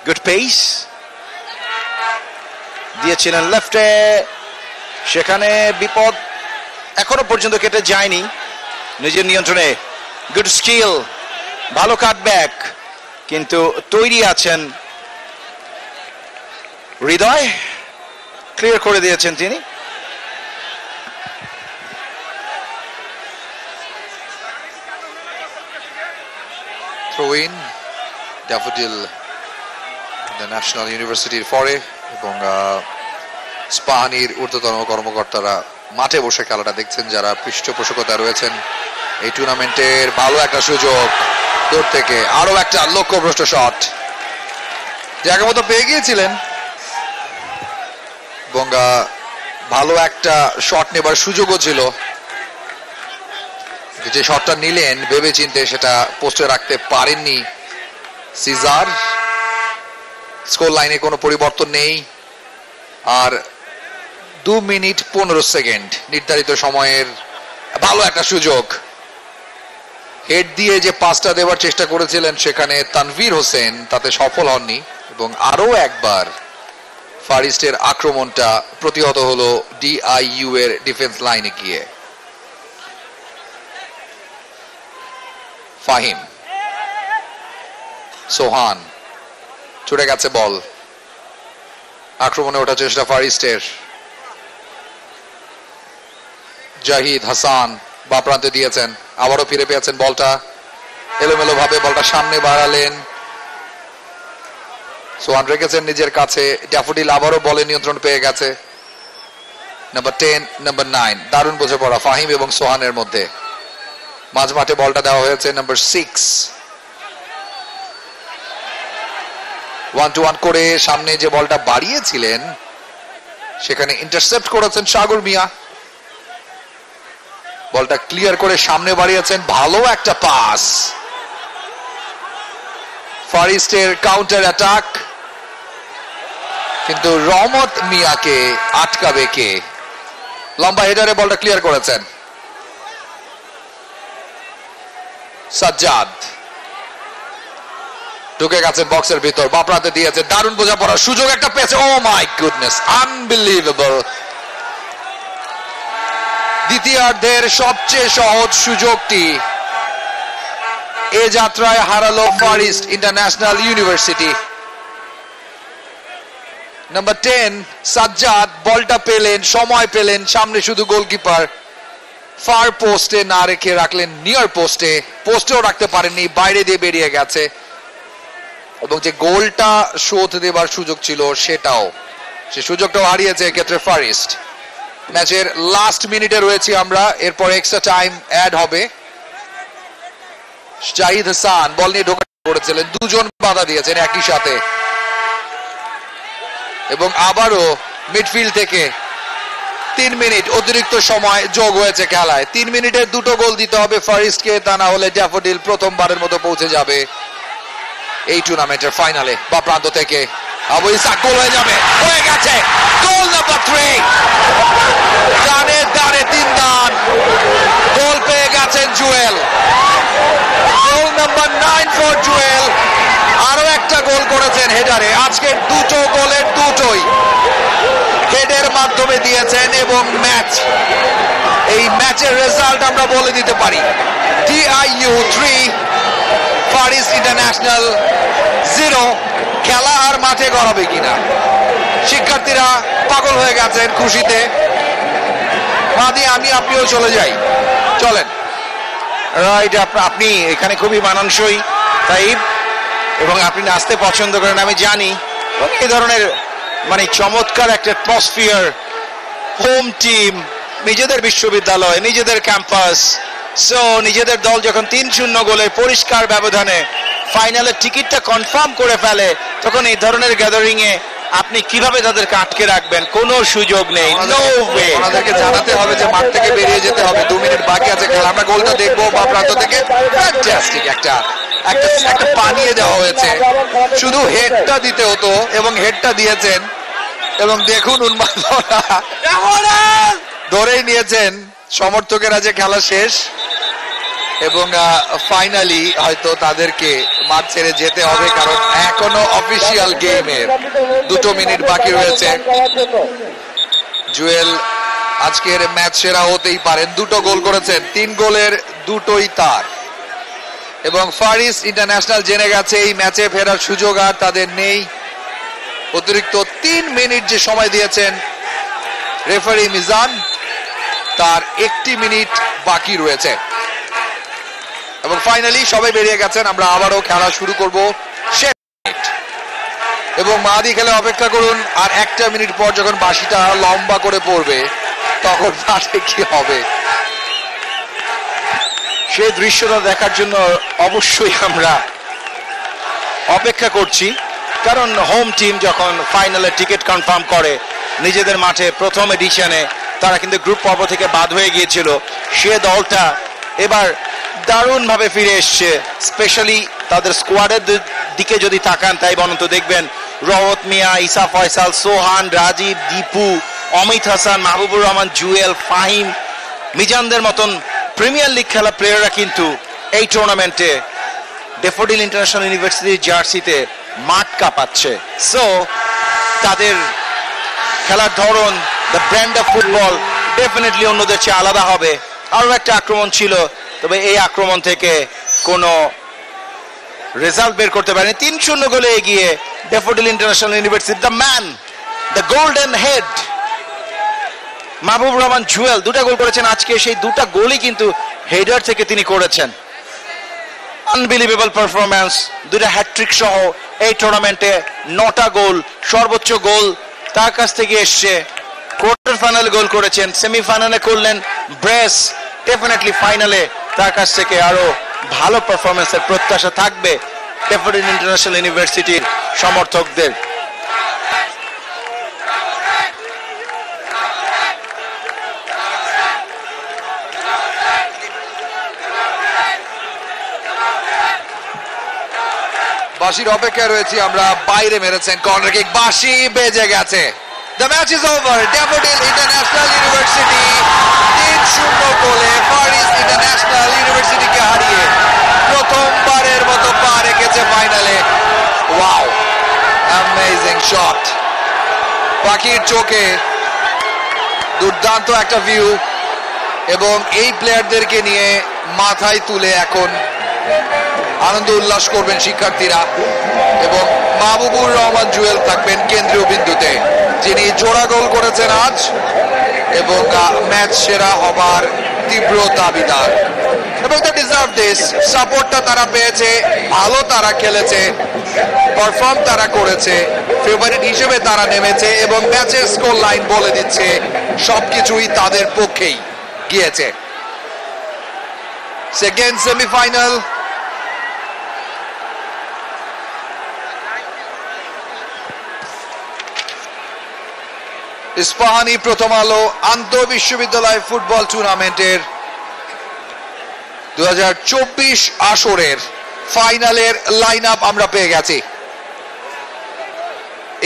গুড পেস দিয়েছিলেন লেফটে, সেখানে বিপদ এখনো পর্যন্ত কেটে যায়নি নিজের নিয়ন্ত্রণে। গুড স্কিল, ভালো কাটব্যাক, কিন্তু তৈরি আছেন হৃদয়, ক্লিয়ার করে দিয়েছেন তিনি। থ্রো ইন ড্যাফোডিল ন্যাশনাল ইউনিভার্সিটির পরে, এবং স্পাহানির ঊর্ধ্বতন কর্মকর্তারা মাঠে বসে খেলাটা দেখছেন যারা পৃষ্ঠপোষকতায় রয়েছেন এই টুর্নামেন্টের। ভালো একটা সুযোগ দূর থেকে, আরো একটা লক্ষ্যভ্রষ্ট শট জায়গা মতো পেয়ে গিয়েছিলেন, এবং ভালো একটা শট নেবার সুযোগও ছিল। যে শটটা নিলেন ভেবে চিন্তে সেটা পোস্টে রাখতে পারেননি সিজার। স্কোর লাইনে কোনো পরিবর্তন নেই, আর 2 মিনিট 15 সেকেন্ড নির্ধারিত সময়ের ভালো একটা সুযোগ। হেড দিয়ে যে পাসটা দেওয়ার চেষ্টা করেছিলেন সেখানে তানভীর হোসেন তাতে সফল হননি, এবং আরো একবার ফার ইস্টের আক্রমণটা প্রতিহত হলো ডিআইইউ এর ডিফেন্স লাইনে গিয়ে। ফাহিম, সোহান, ছুটে গেছে বল, আক্রমণে ওঠার চেষ্টা ফার ইস্টের। জাহিদ হাসান বা প্রান্তে দিয়েছেন, আবারও ফিরে পেয়েছেন বলটা, এলোমেলো ভাবে বলটা সামনে বাড়ালেন, সোহান রেখেছেন নিজের কাছে। ড্যাফোডিল আবারও বলে নিয়ন্ত্রণ পেয়ে গেছে। নাম্বার 10, নাম্বার 9, দারুণ বোঝে পড়া ফাহিম এবং সোহানের মধ্যে। মাঝ মাঠে বলটা দেওয়া হয়েছে নাম্বার 6, 1-1 করে সামনে যে বলটা বাড়িয়েছিলেন সেখানে ইন্টারসেপ্ট করেছেন সাগর মিয়া, বলটা ক্লিয়ার করে সামনে বাড়িয়েছেন। ভালো একটা পাস, ফার ইস্টের কাউন্টার অ্যাটাক, কিন্তু রহমত মিয়াকে আটকাবে কে? লম্বা হেডারে বলটা ক্লিয়ার করেছেন সাজ্জাদ, ঢুকে গেছেন বক্সের ভিতর, বাপরাতে দিয়েছে, দারুণ বোঝাপড়ার সুযোগ একটা পেয়েছে। Oh my goodness, unbelievable. দ্বিতীয়ার্ধের সবচেয়ে সহজ সুযোগটি এ যাত্রায় হারালো Far East International University. Number 10 Sajjad বলটা পেলেন, সময় পেলেন, সামনে শুধু গোলকিপার, ফার পোস্টে না রেখে রাখলেন নিয়ার পোস্টে, পোস্টেও রাখতে পারেননি, বাইরে দিয়ে বেরিয়ে গেছে, এবং যে গোলটা শোধ দেবার সুযোগ ছিল সেটাও, সে সুযোগটাও হারিয়েছে এক্ষেত্রে ফার ইস্ট। ম্যাচের লাস্ট মিনিটে রয়েছি আমরা, এরপর এক্সট্রা টাইম অ্যাড হবে। জাহিদ হাসান বল নিয়ে ঢোকা করেছিলেন, দুজন বাধা দিয়েছেন একই সাথে, এবং আবারও মিডফিল্ড থেকে 3 মিনিট অতিরিক্ত সময় যোগ হয়েছে খেলায়। 3 মিনিটের 2টো গোল দিতে হবে ফার ইস্টকে, তা না হলে ড্যাফোডিল প্রথমবারের মতো পৌঁছে যাবে এই টুর্নামেন্টের ফাইনালে। বা প্রান্ত থেকে আবু ইসাক গোল হয়ে যাবে, হয়ে গেছে গোল নাম্বার 3, ডানে ডানে 3 দান, গোল পেয়ে গেছেন জুয়েল, গোল নাম্বার 9 ফর জুয়েল। আরো একটা গোল করেছেন হেডারে, আজকের 2টো গোলের 2টোই হেডের মাধ্যমে দিয়েছেন, এবং এই ম্যাচের রেজাল্ট আমরা বলে দিতে পারি, ডিআইইউ 3 ফার ইস্ট ইন্টারন্যাশনাল 0। খেলা আর মাঠে গড়াবে কিনা, শিক্ষার্থীরা পাগল হয়ে গেছেন খুশিতে। মাদি আমি আপনিও চলে যাই, চলেন। রাইট, আপনি এখানে খুবই মানানসই তাইব, এবং আপনি নাচতে পছন্দ করেন আমি জানি, এবং এই ধরনের মানে চমৎকার একটা অ্যাটমসফিয়ার, হোম টিম, নিজেদের বিশ্ববিদ্যালয়, নিজেদের ক্যাম্পাস, সো নিজেদের দল যখন 3-0 গোলের পরিষ্কার ব্যবধানে ফাইনালের টিকিটটা কনফার্ম করে ফেলে, তখন এই ধরনের গ্যাদারিং এ আপনি কিভাবে তাদেরকে আটকে রাখবেন? কোনো সুযোগ নেই, নো ওয়ে। ওনাদেরকে জানাতে হবে যে মাঠ থেকে বেরিয়ে যেতে হবে, 2 মিনিট বাকি আছে খেলা। আমরা গোলটা দেখবো বা প্রান্ত থেকে। ফ্যান্টাস্টিক একটা পানিয়ে দেওয়া হয়েছে, শুধু হেডটা দিতে হতো এবং হেডটা দিয়েছেন। এবং দেখুন উন্মাদনা ধরেই নিয়েছেন সমর্থকেরা যে খেলা শেষ, এবং ফাইনালি হয়তো তাদেরকে মাঠ ছেড়ে যেতে হবে, কারণ এখনো অফিসিয়াল গেমের 2 মিনিট বাকি রয়েছে। জুয়েল আজকের ম্যাচ সেরা হতেই পারেন, 2টো গোল করেছেন, 3 গোলের 2টোই তার। এবং ফার ইস্ট ইন্টারন্যাশনাল জেনে গেছে এই ম্যাচে ফেরার সুযোগ আর তাদের নেই। অতিরিক্ত 3 মিনিট যে সময় দিয়েছেন রেফারি মিজান, তার 1 মিনিট বাকি রয়েছে। এবং ফাইনালি সবাই বেরিয়ে গেছেন। আমরা আবারও খেলা শুরু করব শেষ মিনিট। এবং মাদি খেলে অপেক্ষা করুন, আর 1 মিনিট পর যখন বাঁশিটা লম্বা করে পড়বে তখন মাঠে কি হবে সেই দৃশ্যটা দেখার জন্য অবশ্যই আমরা অপেক্ষা করছি। কারণ হোম টিম যখন ফাইনালে টিকিট কনফার্ম করে নিজেদের মাঠে প্রথম এডিশনে, তারা কিন্তু গ্রুপ পর্ব থেকে বাদ হয়ে গিয়েছিল, সে দলটা এবার দারুণভাবে ফিরে এসছে। স্পেশালি তাদের স্কোয়াডের দিকে যদি তাকান, তাই বলতো দেখবেন রহত মিয়া, ইসা ফয়সাল, সোহান, রাজীব, দীপু, অমিত হাসান, মাহবুবুর রহমান, জুয়েল, ফাহিম, মিজানদের মতন প্রিমিয়ার লিগ খেলা প্লেয়াররা কিন্তু এই টুর্নামেন্টে ডেফোডিল ইন্টারন্যাশনাল ইউনিভার্সিটির জার্সিতে মাঠ কাঁপাচ্ছে। সো তাদের খেলার ধরন, the brand of football definitely অন্যদের চেয়ে আলাদা হবে। আরও একটা আক্রমণ ছিল, তবে এই আক্রমণ থেকে কোনো রেজাল্ট বের করতে পারেনি। 3-0 গোলে এগিয়ে Daffodil international university. The man, the golden head Mahbub Rahman Jewel 2টা গোল করেছেন আজকে। সেই 2টা গোলই কিন্তু হেডার থেকে তিনি করেছেন। আনবিলিভেবল পারফরম্যান্স, 2টা হ্যাটট্রিক সহ এই টুর্নামেন্টে 9টা গোল, সর্বোচ্চ গোল তার কাছ থেকে এসছে। কোয়ার্টার ফাইনালে গোল করেছেন, সেমিফাইনালে করলেন ব্রেস। ডেফিনেটলি ফাইনালে তার কাছ থেকে আরো ভালো পারফরমেন্সের প্রত্যাশা থাকবে ডেফোডিল ইন্টারন্যাশনাল ইউনিভার্সিটির সমর্থকদের। বাঁশির অপেক্ষায় রয়েছি আমরা। বাইরে মেরেছেন কর্নার কিক, বাঁশি বেজে গেছে। The match is over. Daffodil International university 3-0 গোলে ফার ইস্ট ইন্টারন্যাশনাল ইউনিভার্সিটিকে হারিয়ে প্রথমবারের মতো পা রেখেছে ফাইনালে। Wow, amazing shot. পাখির চোখে দুর্দান্ত একটা ভিউ, এবং এই প্লেয়ারদেরকে নিয়ে মাথায় তুলে এখন আনন্দ উল্লাস করবেন শিক্ষার্থীরা। এবং মাহবুবুর রহমান জুয়েল থাকবেন কেন্দ্রীয় বিন্দুতে, যিনি জোড়া গোল করেছেন আজ এবং ম্যাচ সেরা হবার তীব্র দাবিদার। এবং দ্য ডিজার্ভ দিস। সাপোর্টটা তারা পেয়েছে, ভালো তারা খেলেছে, পারফর্ম তারা করেছে, ফেভারিট হিসেবে তারা নেমেছে, এবং ম্যাচের স্কোর লাইন বলে দিচ্ছে সবকিছুই তাদের পক্ষেই গিয়েছে। সেকেন্ড সেমিফাইনাল, ইস্পাহানি প্রথম আলো আন্তঃ বিশ্ববিদ্যালয় ফুটবল টুর্নামেন্টের 2024 আসরের ফাইনালের লাইন আপ আমরা পেয়ে গেছি।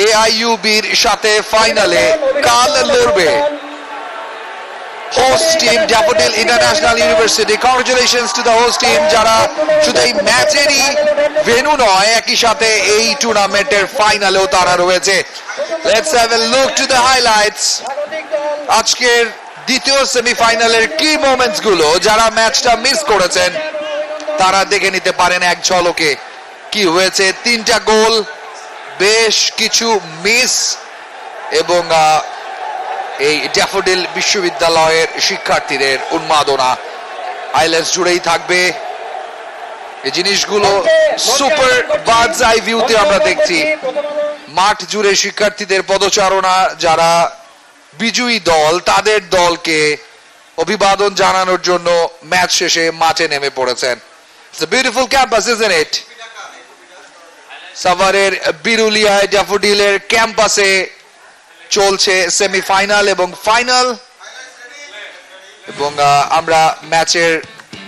এআইইউবির সাথে ফাইনালে কাল লড়বে host team daffodil International university. Congratulations to the host team, যারা শুধু এই ম্যাচেরই ভেন্যু নয়, একই সাথে এই টুর্নামেন্টের ফাইনালেও তারা রয়েছে। Let's have a look to the highlights. আজকের দ্বিতীয় সেমিফাইনালের কি মোমেন্টস গুলো যারা ম্যাচটা মিস করেছেন তারা দেখে নিতে পারেন এক ঝলকে কি হয়েছে। 3টা গোল, বেশ কিছু মিস, এবং এই ড্যাফোডিল বিশ্ববিদ্যালয়ের শিক্ষার্থীদের উন্মাদনা হাইলাইটস জুড়েই থাকবে। এই জিনিসগুলো সুপার বার্ডস আই ভিউতে আমরা দেখছি। মাঠ জুড়ে শিক্ষার্থীদের পদচারণা, যারা বিজয়ী দল তাদের দলকে অভিবাদন জানানোর জন্য ম্যাচ শেষে মাঠে নেমে পড়েছেন। It's a beautiful campus, isn't it? সাভারের বিরুলিয়ায় ড্যাফোডিলের ক্যাম্পাসে চলছে সেমিফাইনাল এবং ফাইনাল, এবং আমরা ম্যাচের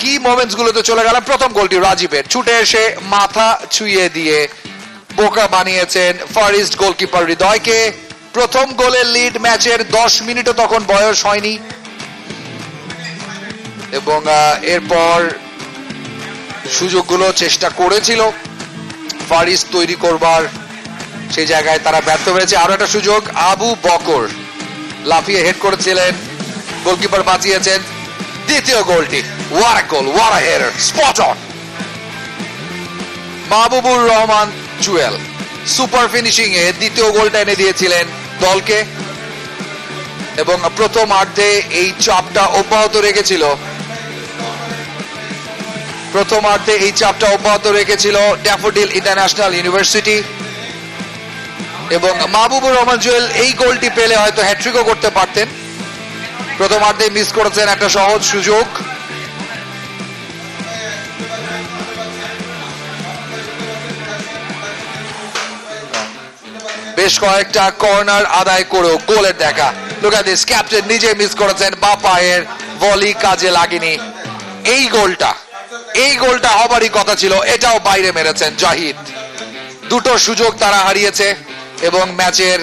কি মোমেন্টস গুলোতে চলে গেলাম। প্রথম গোলটি রাজীবের, ছুটে এসে মাথা ছুঁয়ে দিয়ে বোকা বানিয়েছেন ফার ইস্ট গোলকিপার হৃদয়কে। প্রথম গোলের লিড, ম্যাচের 10 মিনিটও তখন বয়স হয়নি, এবং এরপর সুযোগগুলো চেষ্টা করেছিল ফার ইস্ট তৈরি করবার, সেই জায়গায় তারা ব্যর্থ হয়েছে। আরো একটা সুযোগ, আবু বকর লাফিয়ে হেড করেছিলেন, গোলকিপার বাঁচিয়েছেন। দ্বিতীয় গোলটি, what a goal, what a header, spot on. Mahbubur Rahman Jewel super finishing এ দ্বিতীয় গোলটা এনে দিয়েছিলেন দলকে, এবং প্রথমার্ধে এই চাপটা অব্যাহত রেখেছিল। প্রথমার্ধে এই চাপটা অব্যাহত রেখেছিল ড্যাফোডিল ইন্টারন্যাশনাল ইউনিভার্সিটি, এবং মাহবুবুর রহমান জুয়েল এই গোলটি পেলে হয়তো হ্যাট্রিকও করতে পারতেন। প্রথমার্ধে মিস করেছেন একটা সহজ সুযোগ। বেশ কয়েকটা কর্নার আদায় করেও গোলের দেখা। লুক এট দিস, ক্যাপ্টেন নিজে মিস করেছেন, বা পায়ের ভলি কাজে লাগেনি। এই গোলটা হবারই কথা ছিল, এটাও বাইরে মেরেছেন জাহিদ। দুটো সুযোগ তারা হারিয়েছে, এবং ম্যাচের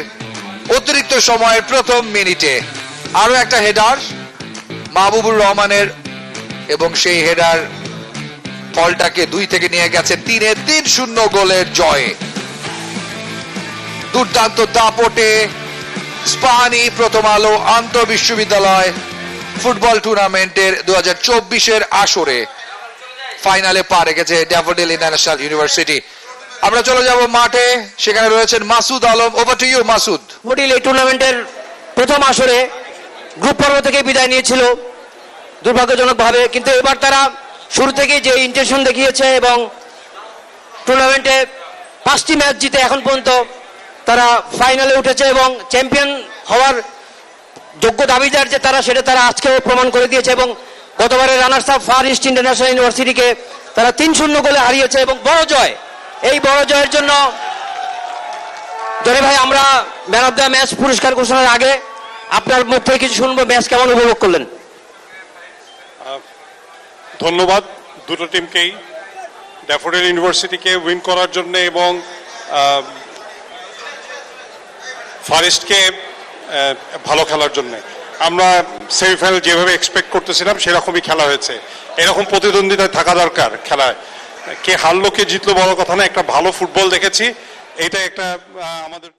অতিরিক্ত সময়ের প্রথম মিনিটে আরো একটা হেডার মাহবুবুর রহমানের, এবং সেই হেডার ফলটাকে 2 থেকে নিয়ে গেছে 3-এ, 3-0 গোলের জয়ে। দুর্দান্ত দাপটে স্পানি প্রথম আলো আন্তঃ বিশ্ববিদ্যালয় ফুটবল টুর্নামেন্টের 2024-এর আসরে ফাইনালে পা রেখেছে ড্যাফোডিল ইন্টারন্যাশনাল ইউনিভার্সিটি। আমরা চলে যাব মাঠে, সেখানে রয়েছেন Masud Alam. Over to you Masud. Daffodil এই টুর্নামেন্টের প্রথম আসরে গ্রুপ পর্ব থেকে বিদায় নিয়েছিল দুর্ভাগ্যজনকভাবে, কিন্তু এবার তারা শুরু থেকে যে ইন্টেনশন দেখিয়েছে এবং টুর্নামেন্টে 5টি ম্যাচ জিতে এখন পর্যন্ত তারা ফাইনালে উঠেছে, এবং চ্যাম্পিয়ন হওয়ার যোগ্য দাবিদার যে তারা, সেটা তারা আজকেও প্রমাণ করে দিয়েছে। এবং গতবারের runners up Far East International ইউনিভার্সিটিকে তারা 3-0 গোলে হারিয়েছে, এবং বড় জয়। এই বড় জয়ের জন্য জনি ভাই, আমরা ম্যান অফ দ্য ম্যাচ পুরস্কার ঘোষণার আগে আপনার মুখ থেকে কিছু শুনবো, ম্যাচ কেমন উপভোগ করলেন? ধন্যবাদ দুটো টিমকেই, ড্যাফোডিল ইউনিভার্সিটিকে উইন করার জন্য এবং ফার ইস্টকে ভালো খেলার জন্য। আমরা সেমিফাইনাল যেভাবে এক্সপেক্ট করতেছিলাম সেরকমই খেলা হয়েছে। এরকম প্রতিদ্বন্দ্বিতায় থাকা দরকার খেলায়। কে হারলো কে জিতলো বড় কথা না, একটা ভালো ফুটবল দেখেছি, এইটা একটা আমাদের